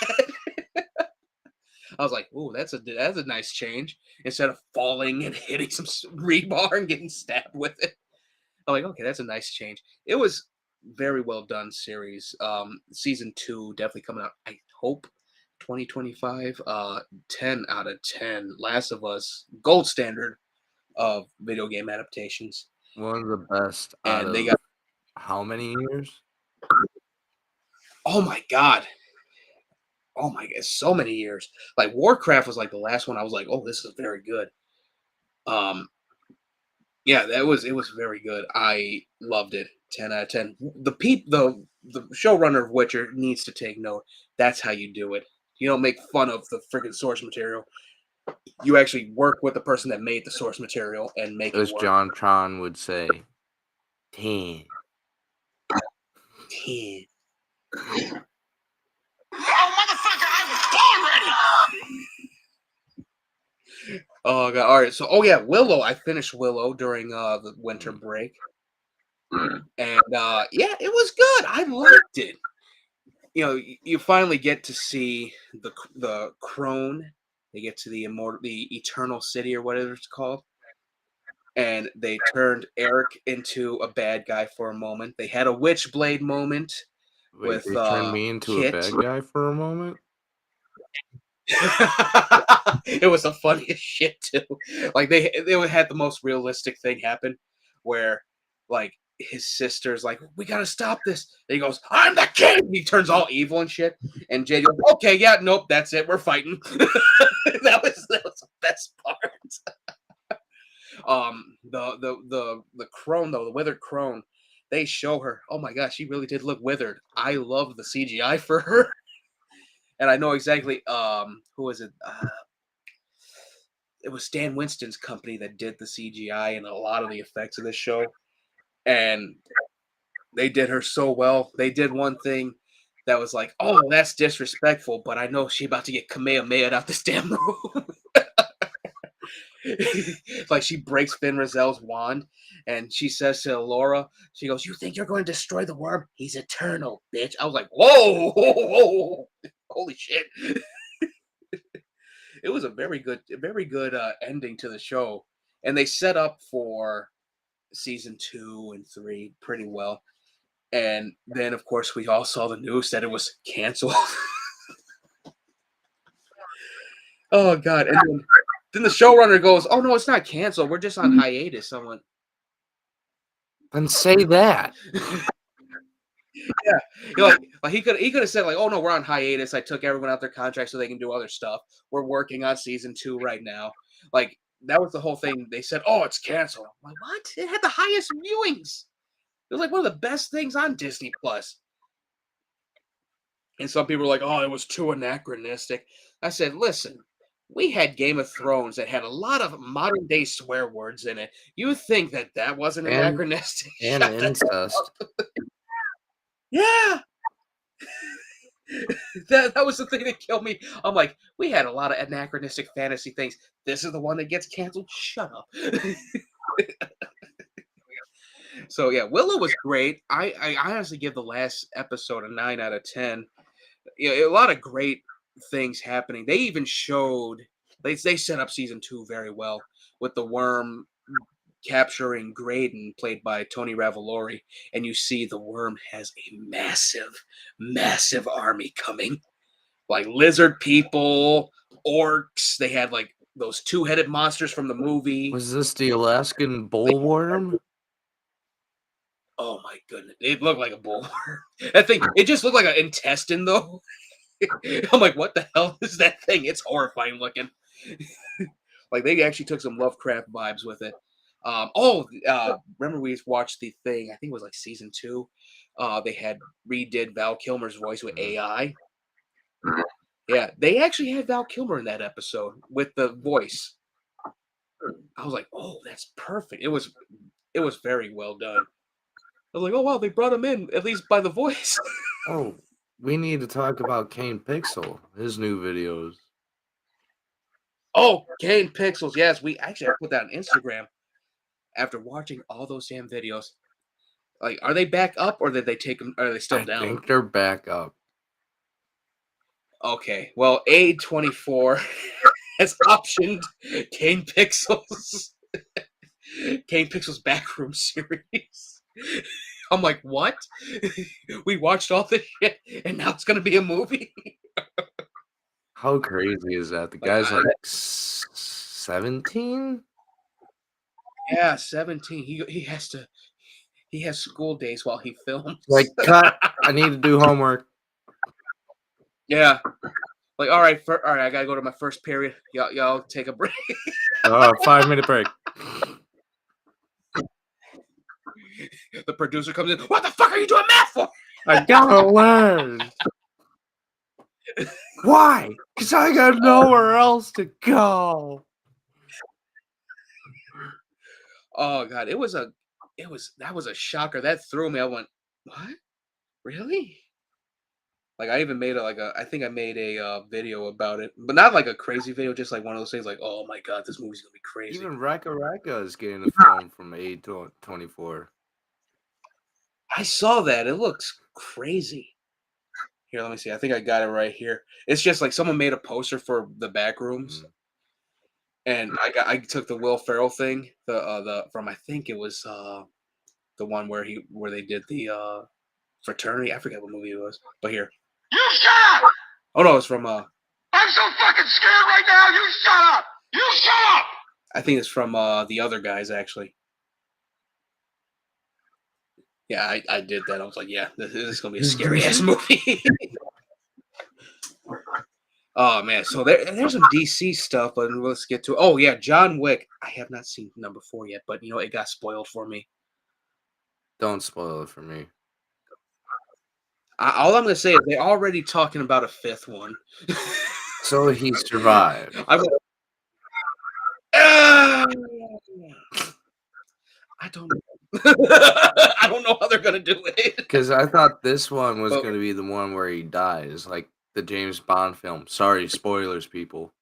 I was like, "Ooh, that's a nice change." Instead of falling and hitting some rebar and getting stabbed with it, I'm like, "Okay, that's a nice change." It was very well done series. Season 2 definitely coming out. I hope 2025, 10 out of 10. Last of Us, gold standard of video game adaptations. One of the best out And they of got, how many years? oh my God. Oh my God, so many years. Like Warcraft was like the last one I was like, oh, this is very good. Um, yeah, it was very good. I loved it. 10 out of 10. The showrunner of Witcher needs to take note. That's how you do it. You don't make fun of the freaking source material. You actually work with the person that made the source material and make it As work. John Tron would say, 10. 10. Oh, motherfucker, I was born ready. Oh god. All right. So, oh yeah, Willow. I finished Willow during the winter Mm. break, and yeah, it was good. I liked it. You know, you finally get to see the crone. They get to the eternal city or whatever it's called, and they turned Eric into a bad guy for a moment. They had a witchblade moment Wait, with they turned me into a Kit. bad guy for a moment? It was the funniest shit too. Like they had the most realistic thing happen, where like his sister's like, "We gotta stop this." And he goes, "I'm the king." He turns all evil and shit. And Jay goes, "Okay, yeah, nope, that's it. We're fighting." That was the best part. The crone though, the withered crone. They show her. Oh my gosh, she really did look withered. I love the CGI for her, and I know exactly who was it. It was Stan Winston's company that did the CGI and a lot of the effects of this show, and they did her so well. They did one thing that was like, "Oh, that's disrespectful," but I know she about to get Kamehameha out this damn room. Like she breaks Finn Razel's wand, and she says to Laura, she goes, "You think you're going to destroy the worm? He's eternal, bitch." I was like, "Whoa, whoa, whoa. Holy shit!" It was a very good ending to the show, and they set up for season 2 and 3 pretty well. And then, of course, we all saw the news that it was canceled. Oh god! And then the showrunner goes, "Oh no, it's not canceled. We're just on hiatus." Someone, Then say that. yeah, like he could have said like, "Oh no, we're on hiatus. I took everyone out their contract so they can do other stuff. We're working on season 2 right now." Like that was the whole thing. They said, "Oh, it's canceled." I'm like, what? It had the highest viewings. It was like one of the best things on Disney Plus. And some people were like, "Oh, it was too anachronistic." I said, "Listen, we had Game of Thrones that had a lot of modern day swear words in it. You think that that wasn't And anachronistic?" and Shut the hell incest. up. Yeah, that was the thing that killed me. I'm like, we had a lot of anachronistic fantasy things. This is the one that gets canceled. Shut up. So yeah, Willow was great. I honestly give the last episode a 9 out of 10. You know, a lot of great things happening. They even showed they set up season 2 very well with the worm capturing Graydon, played by Tony Ravolori, and you see the worm has a massive, massive army coming. Like lizard people, orcs. They had like those two-headed monsters from the movie. Was this the Alaskan Like, bullworm? oh my goodness, it looked like a bull. That thing, it just looked like an intestine though. I'm like, what the hell is that thing? It's horrifying looking. Like they actually took some Lovecraft vibes with it. Remember we watched the thing? I think it was like season 2. They had redid Val Kilmer's voice with Mhm. AI. Yeah, they actually had Val Kilmer in that episode with the voice. I was like, oh, that's perfect. It was very well done. I was like, oh wow, they brought him in at least by the voice. Oh, we need to talk about Kane Pixel, his new videos. Oh, Kane Pixels. Yes, we actually I put that on Instagram after watching all those damn videos. Like, are they back up or did they take them? Are they still I down? think they're back up. Okay, well, A24 has optioned Kane Pixels, Kane Pixels Backroom series. I'm like, what? We watched all this shit, and now it's gonna be a movie. How crazy is that? The Like, guy's like 17? yeah, 17. He has school days while he films. Like, cut. I need to do homework. Yeah. Like, all right, I gotta go to my first period. Y'all take a break. 5-minute break. The producer comes in. What the fuck are you doing math for? I gotta learn. Why? Because I got nowhere else to go. Oh god, that was a shocker. That threw me. I went, what? Really? Like I even made I think I made a video about it, but not like a crazy video, just like one of those things like, oh my god, this movie's gonna be crazy. Even Raka Raka is getting a film from A24. I saw that. It looks crazy. Here, let me see. I think I got it right here. It's just like someone made a poster for the back rooms, and I took the Will Ferrell thing, the from I think it was the one where they did the fraternity. I forget what movie it was, but here. You shut up! Oh no, it's from I'm so fucking scared right now. You shut up! You shut up! I think it's from the other guys actually. Yeah, I did that. I was like, yeah, this is gonna be a scary ass movie. Oh man, so there's some DC stuff, but let's get to. Oh yeah, John Wick. I have not seen number 4 yet, but you know it got spoiled for me. Don't spoil it for me. All I'm gonna say is they're already talking about a 5th one. So he survived. I'm I don't know. I don't know how they're gonna do it. Because I thought this one was But going to be the one where he dies, like the James Bond film. Sorry, spoilers, people.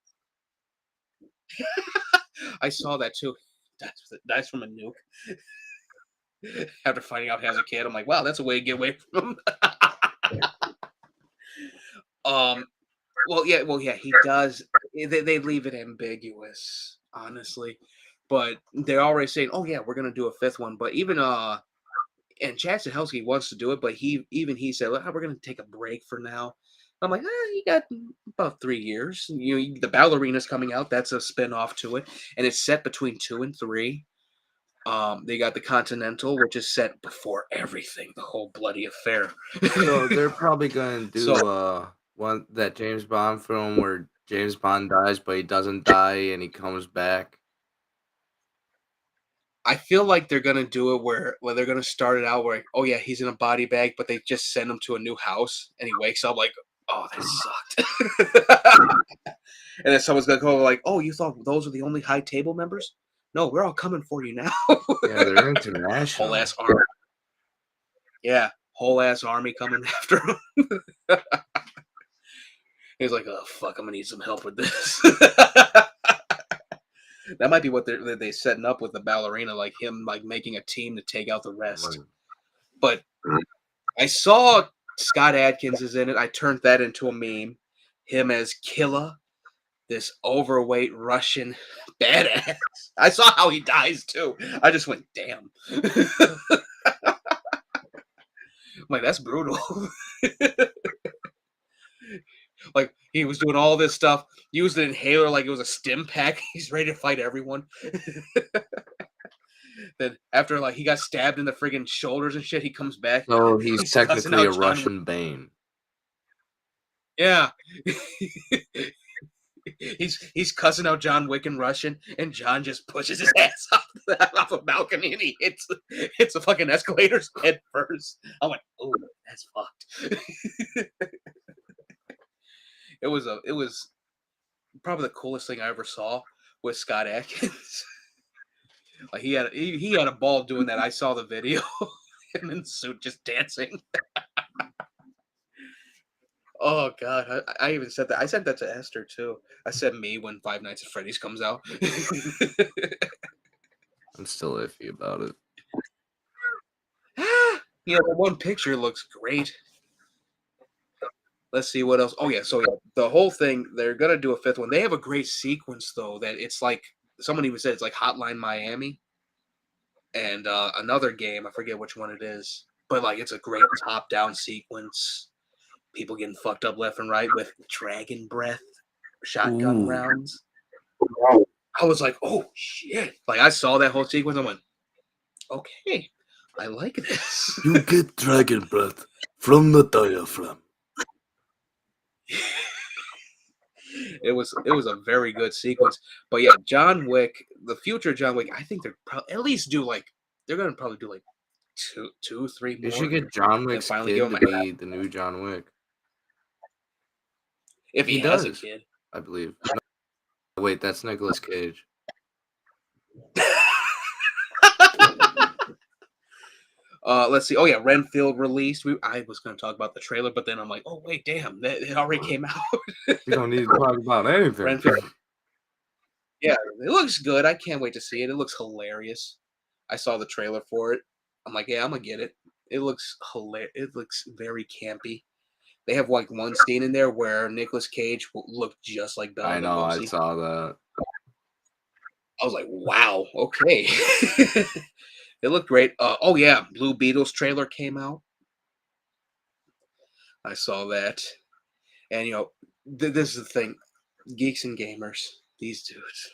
I saw that too. That's from a nuke. After finding out he has a kid, I'm like, wow, that's a way to get away from him. Well, yeah, he does. They leave it ambiguous, honestly, but they're already saying, "Oh yeah, we're gonna do a 5th one." But even and Chad Stahelski wants to do it, but he said, "Look, we're gonna take a break for now." I'm like, you got about 3 years. The Ballerina's coming out. That's a spin-off to it, and it's set between 2 and 3. They got the Continental, which is set before everything, the whole bloody affair. So they're probably going to So do one that James Bond film where James Bond dies, but he doesn't die and he comes back. I feel like they're gonna do it where they're gonna start it out where, oh yeah, he's in a body bag, but they just send him to a new house, and he wakes up like, oh, that sucked. And then someone's gonna go like, oh, you thought those were the only high table members? No, we're all coming for you now. Yeah, they're Whole international. ass army. Yeah, whole ass army coming after him. He's like, oh fuck, I'm gonna need some help with this. That might be what they're setting up with the ballerina, like him like making a team to take out the rest. But I saw Scott Adkins is in it. I turned that into a meme. Him as Killa, this overweight Russian badass. I saw how he dies too. I just went, damn. I'm like, that's brutal. Like he was doing all this stuff, used an inhaler like it was a stim pack. He's ready to fight everyone. Then after like he got stabbed in the friggin' shoulders and shit, he comes back. So he's He's cussing technically a out John. Russian Bane. Yeah. He's cussing out John Wick in Russian, and John just pushes his ass off a balcony and he hits the fucking escalators head first. I went, oh, that's fucked. It was probably the coolest thing I ever saw with Scott Adkins. Like he had a ball doing that. I saw the video, him in suit just dancing. Oh god, I even said that. I sent that to Esther too. I said me when Five Nights at Freddy's comes out. I'm still iffy about it. Yeah, the one picture looks great. Let's see what else. Oh yeah, so yeah, the whole thing. They're gonna do a 5th one. They have a great sequence though. That it's like someone even said it's like Hotline Miami, and another game. I forget which one it is, but like it's a great top-down sequence. People getting fucked up left and right with dragon breath. shotgun Ooh. rounds. I was like, oh shit! Like I saw that whole sequence. I went, okay, I like this. You get dragon breath from the diaphragm. It was a very good sequence. But yeah, John Wick, the future John Wick, I think they're probably at least do like they're gonna probably do like two, three They should more, get John and Wick's finally kid give to him a be the new John Wick. if He he has a does, kid. I believe. No, wait, that's Nicolas Cage. Let's see. Oh yeah, Renfield released. I was going to talk about the trailer, but then I'm like, oh wait, damn, that it already came out. We don't need to talk about anything. Renfield. Yeah, it looks good. I can't wait to see it. It looks hilarious. I saw the trailer for it. I'm like, yeah, I'm gonna get it. It looks hilarious. It looks very campy. They have like one scene in there where Nicolas Cage looked just like Bela I know, I Lugosi. saw that. I was like, wow, okay. It looked great. Oh yeah, Blue Beetle's trailer came out. I saw that, and this is the thing: geeks and gamers, these dudes.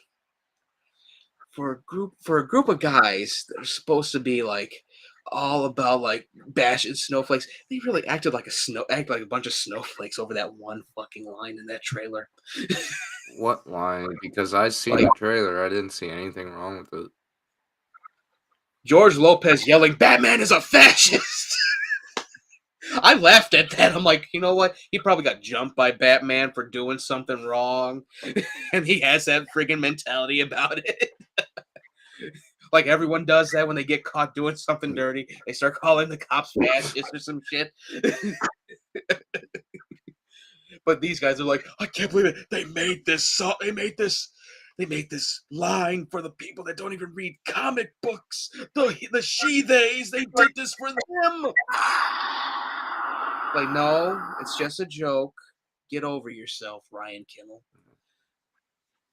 For a group of guys that are supposed to be like all about like bashing snowflakes, they really acted like a bunch of snowflakes over that one fucking line in that trailer. What line? Because I seen the trailer, I didn't see anything wrong with it. George Lopez yelling, "Batman is a fascist!" I laughed at that. I'm like, you know what? He probably got jumped by Batman for doing something wrong, and he has that friggin' mentality about it. Like everyone does that when they get caught doing something dirty. They start calling the cops fascists or some shit. But these guys are like, I can't believe it. They made this song. They made this line for the people that don't even read comic books. The she-theys. They did this for them. Like, no, it's just a joke. Get over yourself, Ryan Kimmel.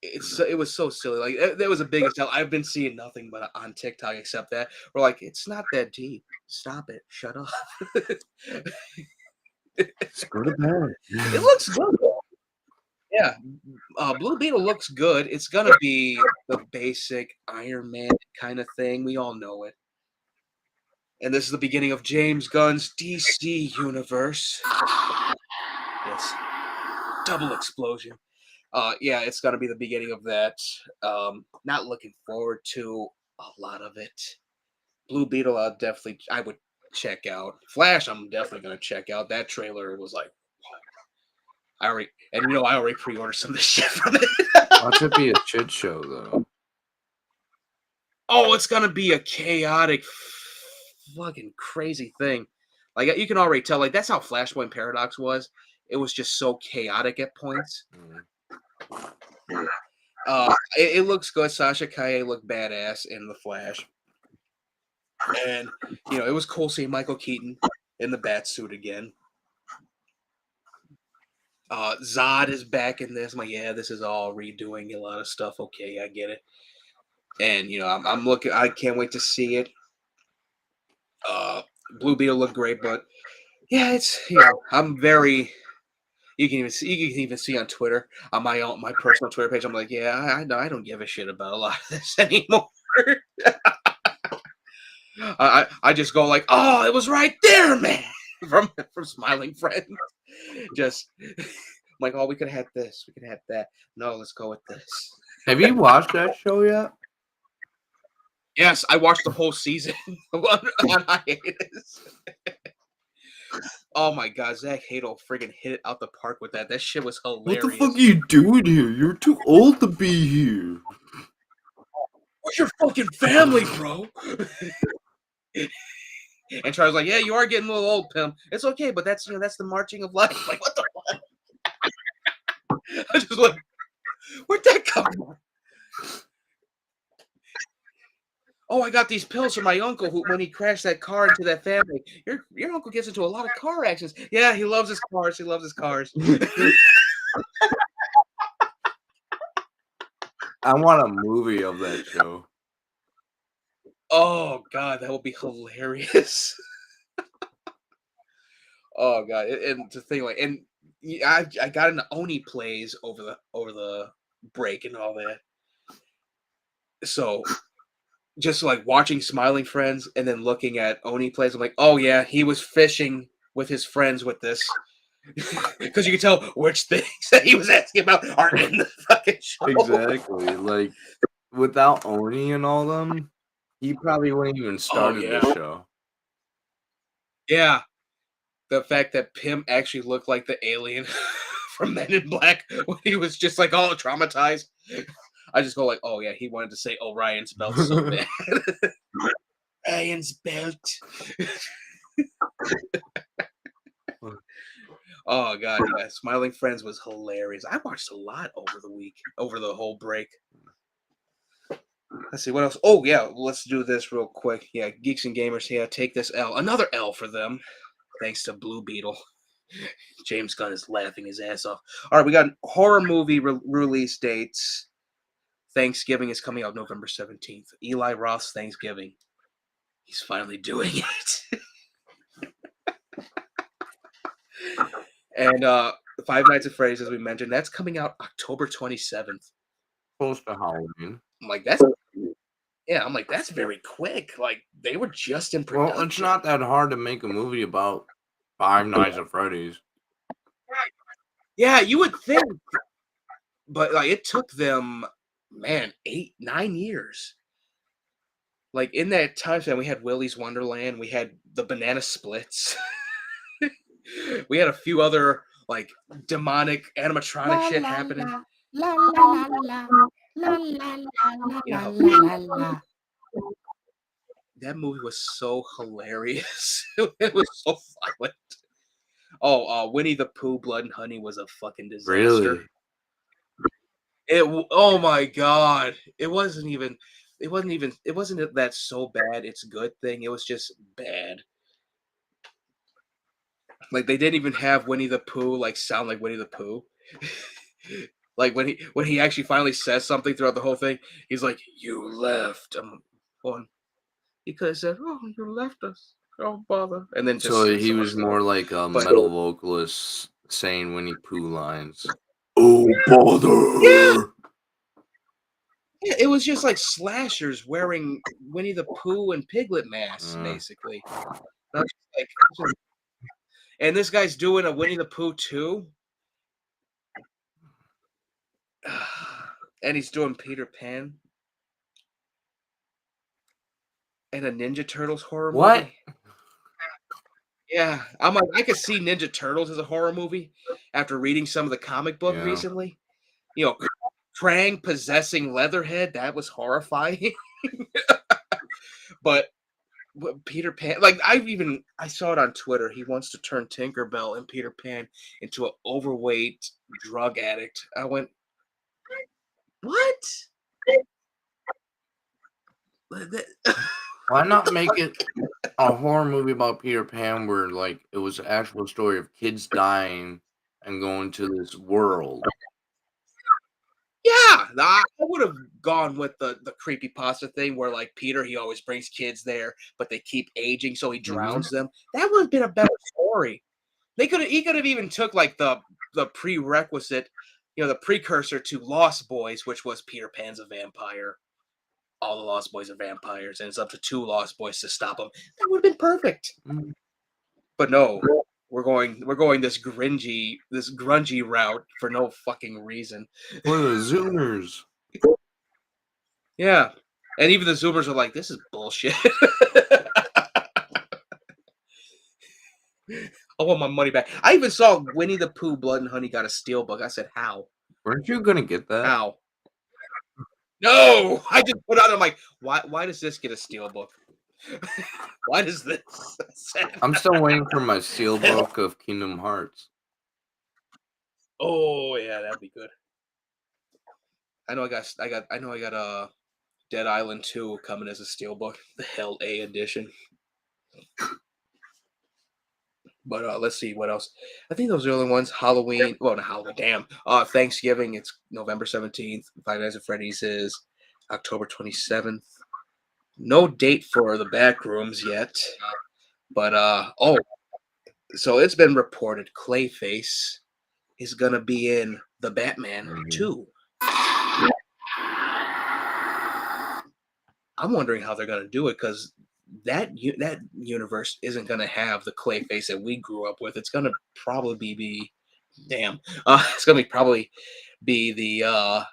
It was so silly. Like that was the biggest tell. I've been seeing nothing but on TikTok except that. We're like, it's not that deep. Stop it. Shut up. Just go to bed. It looks good. Yeah, Blue Beetle looks good. It's gonna be the basic Iron Man kind of thing. We all know it. And this is the beginning of James Gunn's DC universe. Yes, double explosion. Yeah, it's gonna be the beginning of that. Not looking forward to a lot of it. Blue Beetle, I would check out. Flash, I'm definitely gonna check out. That trailer was like, I already pre-ordered some of the shit from it. Watch it be a shit show though. Oh, it's gonna be a chaotic, fucking crazy thing. Like you can already tell. Like that's how Flashpoint Paradox was. It was just so chaotic at points. It looks good. Sasha Kaye looked badass in the Flash, and it was cool seeing Michael Keaton in the bat suit again. Zod is back in this. I'm like, yeah, this is all redoing a lot of stuff. Okay, I get it. And I'm looking. I can't wait to see it. Blue Beetle looked great, but yeah, it's I'm very. You can even see on Twitter on my personal Twitter page. I'm like, yeah, I don't give a shit about a lot of this anymore. I just go like, oh, it was right there, man, from Smiling Friends. Just like, oh, we could have had this, we could have had that. No, let's go with this. Have you watched that show yet? Yes, I watched the whole season on hiatus. Oh my god, Zach Hadel friggin' hit it out the park with that. That shit was hilarious. What the fuck are you doing here? You're too old to be here. Where's your fucking family, bro? And Charles like, yeah, you are getting a little old, Pim. It's okay, but that's the marching of life. Like, what the fuck? I was just like, where'd that come from? Oh, I got these pills from my uncle who, when he crashed that car into that family. Your uncle gets into a lot of car accidents. Yeah, he loves his cars. He loves his cars. I want a movie of that show. Oh god, that would be hilarious. Oh god, and to think like, and I got into Oni plays over the break and all that. So just like watching Smiling Friends and then looking at Oni plays, I'm like, oh yeah, he was fishing with his friends with this. Because you can tell which things that he was asking about are in the fucking show. Exactly. Like without Oni and all them, he probably wouldn't even started yeah. the show. Yeah. The fact that Pim actually looked like the alien from Men in Black when he was just like all traumatized. I just go like, oh yeah, he wanted to say Orion's belt so bad. Orion's belt. Oh god, yeah. Smiling Friends was hilarious. I watched a lot over the week, over the whole break. Let's see what else. Oh yeah, let's do this real quick. Yeah, Geeks and Gamers. Yeah, take this L. Another L for them. Thanks to Blue Beetle. James Gunn is laughing his ass off. All right, we got horror movie release dates. Thanksgiving is coming out November 17th. Eli Roth's Thanksgiving. He's finally doing it. And Five Nights at Freddy's, as we mentioned, that's coming out October 27th. Close to Halloween. I'm like, that's I'm like, that's very quick. Like they were just in production. Well, it's not that hard to make a movie about Five Nights at Freddy's. Yeah, you would think. But like it took them, man, 8-9 years. Like in that time span, we had Willy's Wonderland, we had the Banana Splits, we had a few other like demonic animatronic shit happening. La la la la la la la Yeah. la la la. That movie was so hilarious. It was so violent. Oh, Winnie the Pooh, Blood and Honey was a fucking disaster. Really? Oh my god. It wasn't that so bad it's good thing. It was just bad. Like they didn't even have Winnie the Pooh like sound like Winnie the Pooh. Like when he actually finally says something throughout the whole thing, he's like, "You left." I'm going. He could have said, "Oh, you left us. Don't bother." And then just So he was something more else. like a But- metal vocalist saying Winnie Pooh lines. Oh, bother! Yeah, it was just like slashers wearing Winnie the Pooh and Piglet masks, basically. And I was just like, and this guy's doing a Winnie the Pooh too. And he's doing Peter Pan. And a Ninja Turtles horror What? movie. Yeah, I'm like, I could see Ninja Turtles as a horror movie after reading some of the comic book Yeah. recently. You know, Krang possessing Leatherhead, that was horrifying. But Peter Pan, like I saw it on Twitter. He wants to turn Tinkerbell and Peter Pan into an overweight drug addict. I went, what? Why not make it a horror movie about Peter Pan where like it was an actual story of kids dying and going to this world? Yeah, I would have gone with the creepypasta thing where like Peter, he always brings kids there, but they keep aging, so he drowns them. That would have been a better story. He could have even took like the prerequisite, the precursor to Lost Boys, which was Peter Pan's a vampire. All the Lost Boys are vampires, and it's up to 2 Lost Boys to stop them. That would have been perfect. But no, we're going this grungy route for no fucking reason. For the Zoomers. Yeah. And even the Zoomers are like, this is bullshit. I want my money back. I even saw Winnie the Pooh, Blood and Honey got a steelbook. I said, how? Weren't you gonna get that? How? No! I just put it on. I'm like, why does this get a steelbook? Why does this? I'm still waiting for my steelbook of Kingdom Hearts. Oh yeah, that'd be good. I know I got Dead Island 2 coming as a steelbook, the Hell A edition. But let's see what else. I think those are the only ones. Halloween. Well, not Halloween. Damn. Thanksgiving. It's November 17th. Five Nights at Freddy's is October 27th. No date for the Backrooms yet. But so it's been reported. Clayface is gonna be in the Batman Mhm. 2. I'm wondering how they're gonna do it because that universe isn't gonna have the Clayface that we grew up with. It's gonna probably be damn. It's gonna probably be the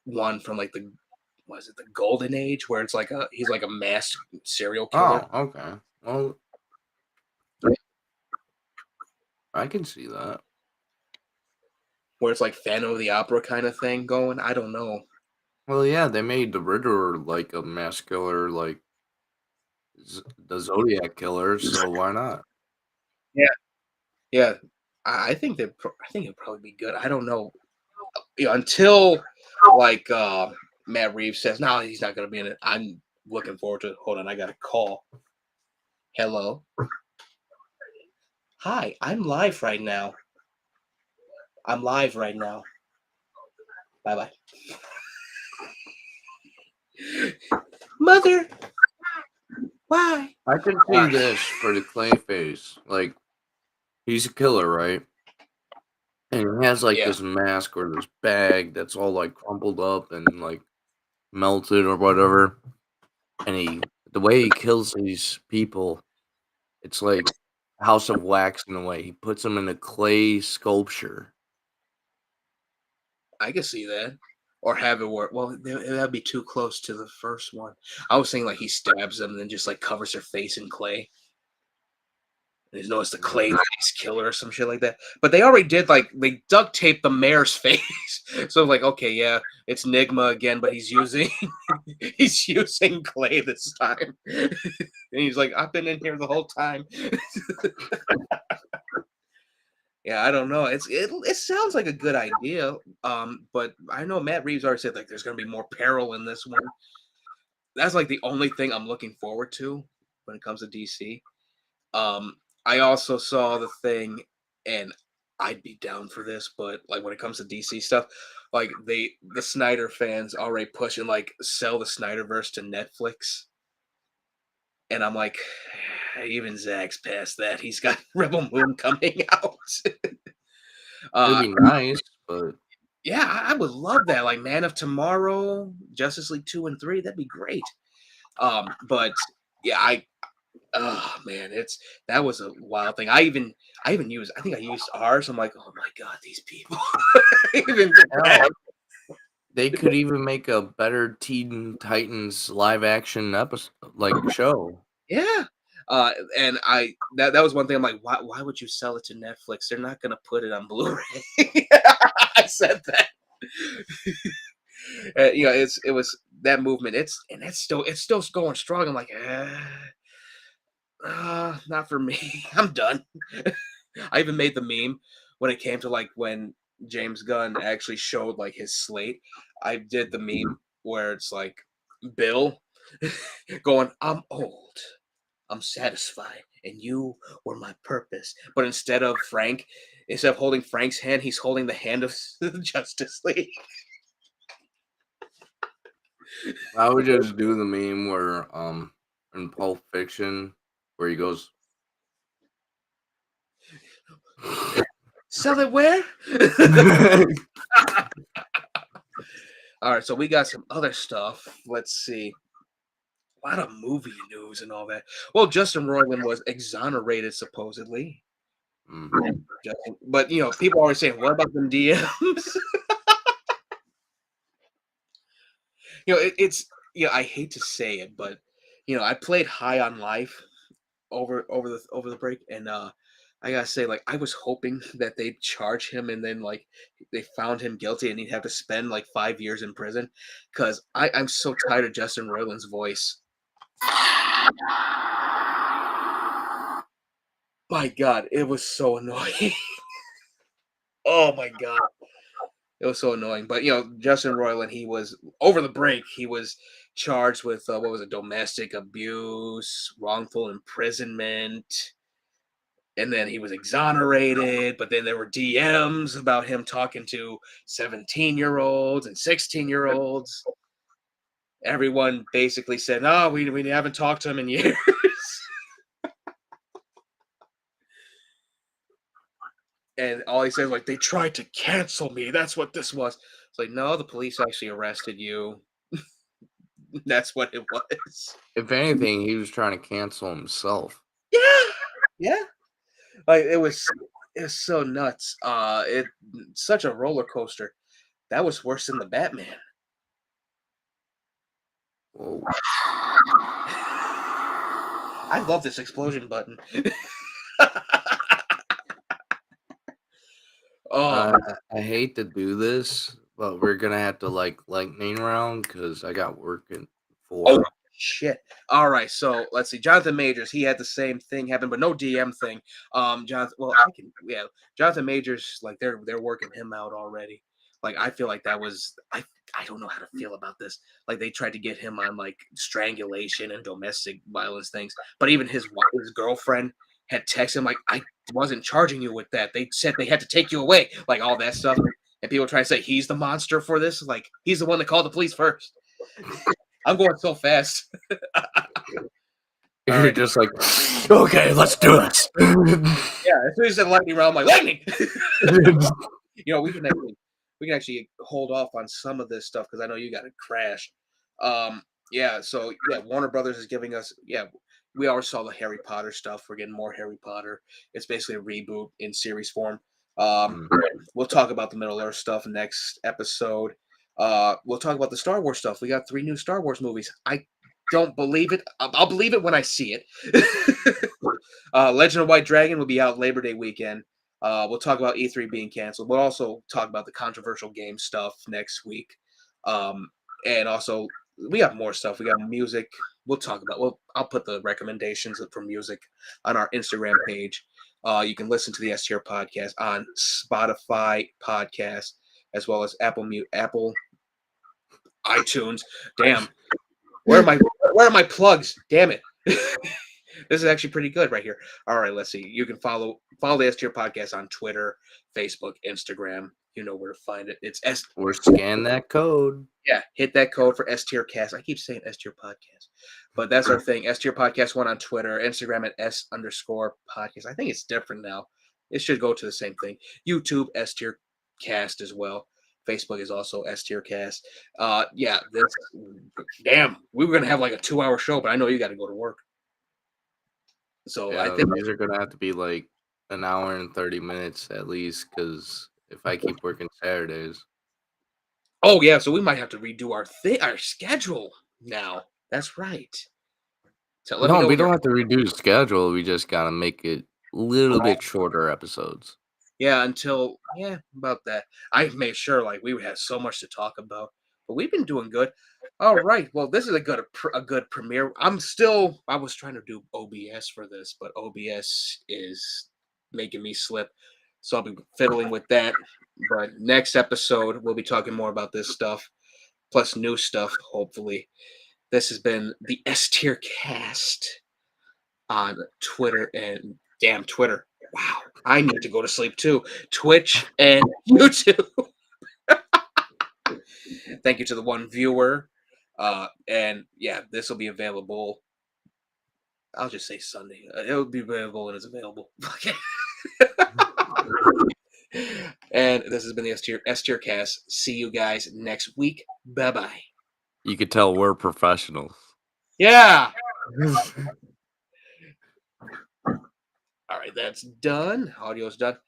one from like the was it the Golden Age where it's like he's like a masked serial killer. Oh, okay. Well, I can see that. Where it's like Phantom of the Opera kind of thing going. I don't know. Well, yeah, they made the Riddler like a mass killer, like the Zodiac killer. So why not? Yeah, yeah. I think I think it'd probably be good. I don't know. Until like Matt Reeves says, no, he's not going to be in it. I'm looking forward to it. Hold on, I got a call. Hello. Hi, I'm live right now. I'm live right now. Bye bye. Mother, why? I can see Alright. this for the Clayface. Like, he's a killer, right? And he has like Yeah, this mask or this bag that's all like crumpled up and like melted or whatever. And the way he kills these people, it's like House of Wax in a way. He puts them in a clay sculpture. I can see that. Or have it work. Well, that'd be too close to the first one. I was thinking like he stabs them and then just like covers their face in clay. And you know it's the clay face killer or some shit like that. But they already did like they duct taped the mayor's face. So like, okay, yeah, it's Nigma again, but he's using he's using clay this time. And he's like, I've been in here the whole time. Yeah, I don't know. It sounds like a good idea. But I know Matt Reeves already said like there's gonna be more peril in this one. That's like the only thing I'm looking forward to when it comes to DC. Um, I also saw the thing, and I'd be down for this, but like when it comes to DC stuff, like the Snyder fans already pushing like sell the Snyderverse to Netflix, and I'm like, even Zach's past that. He's got Rebel Moon coming out. It'd uh, be nice, but yeah, I would love that. Like Man of Tomorrow, Justice League 2 and 3, that'd be great. But yeah, oh man, that was a wild thing. I even used I think I used ours. I'm like, oh my god, these people. Even hell, they could even make a better Teen Titans live action episode, like show. yeah. And that was one thing. I'm like, why would you sell it to Netflix? They're not gonna put it on Blu-ray. I said that. You know, it was that movement. It's still going strong. I'm like, not for me. I'm done. I even made the meme when it came to like when James Gunn actually showed like his slate. I did the meme where it's like Bill going, I'm old, I'm satisfied, and you were my purpose. But instead of holding Frank's hand, he's holding the hand of the Justice League. I would just do the meme where in Pulp Fiction where he goes Sell it where? All right, so we got some other stuff. Let's see. A lot of movie news and all that. Well, Justin Roiland was exonerated supposedly. Mhm. But you know, people always saying, "What about them DMs?" You know, it's I hate to say it, but I played High on Life over the break, and I gotta say, like, I was hoping that they'd charge him, and then like they found him guilty, and he'd have to spend like 5 years in prison, because I'm so tired of Justin Roiland's voice. My God, it was so annoying. Oh my God. It was so annoying. But Justin Roiland, he was over the break. He was charged with what was it, domestic abuse, wrongful imprisonment, and then he was exonerated. But then there were DMs about him talking to 17-year-olds and 16-year-olds. Everyone basically said, "No, we haven't talked to him in years." And all he says like, they tried to cancel me. That's what this was. It's like, no, the police actually arrested you. That's what it was. If anything, he was trying to cancel himself. Yeah, yeah. Like it was so nuts. It such a roller coaster. That was worse than the Batman. Whoa. I love this explosion button. Oh, I hate to do this, but we're gonna have to like lightning round because I got work in oh 4. shit. All right, so let's see. Jonathan Majors, he had the same thing happen, but no DM thing. Jonathan, well, I can, yeah. Jonathan Majors, like they're working him out already. Like I feel like that was I don't know how to feel about this. Like they tried to get him on like strangulation and domestic violence things, but even his girlfriend had texted him like, I wasn't charging you with that. They said they had to take you away, like all that stuff. And people try to say he's the monster for this. Like he's the one that called the police first. I'm going so fast. You're right. just like, okay, let's do this. Yeah, as soon as he said lightning round, I'm like, lightning! We can actually hold off on some of this stuff because I know you got to crash. So Warner Brothers is giving us we already saw the Harry Potter stuff. We're getting more Harry Potter. It's basically a reboot in series form. We'll talk about the Middle Earth stuff next episode. We'll talk about the Star Wars stuff. We got 3 new Star Wars movies. I don't believe it. I'll believe it when I see it. Legend of White Dragon will be out Labor Day weekend. We'll talk about E3 being canceled. We'll also talk about the controversial game stuff next week. And also, we got more stuff. We got music. I'll put the recommendations for music on our Instagram page. You can listen to the S-Tier podcast on Spotify podcast, as well as Apple iTunes. Damn. Where are my plugs? Damn it. This is actually pretty good right here. All right, let's see. You can follow the S-Tier podcast on Twitter, Facebook, Instagram. You know where to find it. It's Or scan that code. Yeah, hit that code for S-TierCast. I keep saying S-Tier podcast, but that's our thing. S-Tier podcast 1 on Twitter, Instagram at S_podcast. I think it's different now. It should go to the same thing. YouTube S-TierCast as well. Facebook is also S-TierCast. Damn, we were gonna have like a 2-hour show, but I know you got to go to work. So Yeah, I think these are gonna have to be like an hour and 30 minutes at least, because if I keep working Saturdays. Oh yeah, so we might have to redo our schedule now. That's right. So let me No, know we when you're don't have to redo the schedule. We just gotta make it a little bit shorter episodes. about that. I made sure like we would have so much to talk about, but we've been doing good. All right. Well, this is a good premiere. I was trying to do OBS for this, but OBS is making me slip. So I'll be fiddling with that. But next episode, we'll be talking more about this stuff, plus new stuff, hopefully. This has been the S-Tier Cast on Twitter and damn Twitter. Wow. I need to go to sleep too. Twitch and YouTube. Thank you to the one viewer. This will be available. I'll just say Sunday. It'll be available when it's available. And this has been the S-Tier Cast. See you guys next week. Bye-bye. You could tell we're professionals. Yeah. All right, that's done. Audio's done.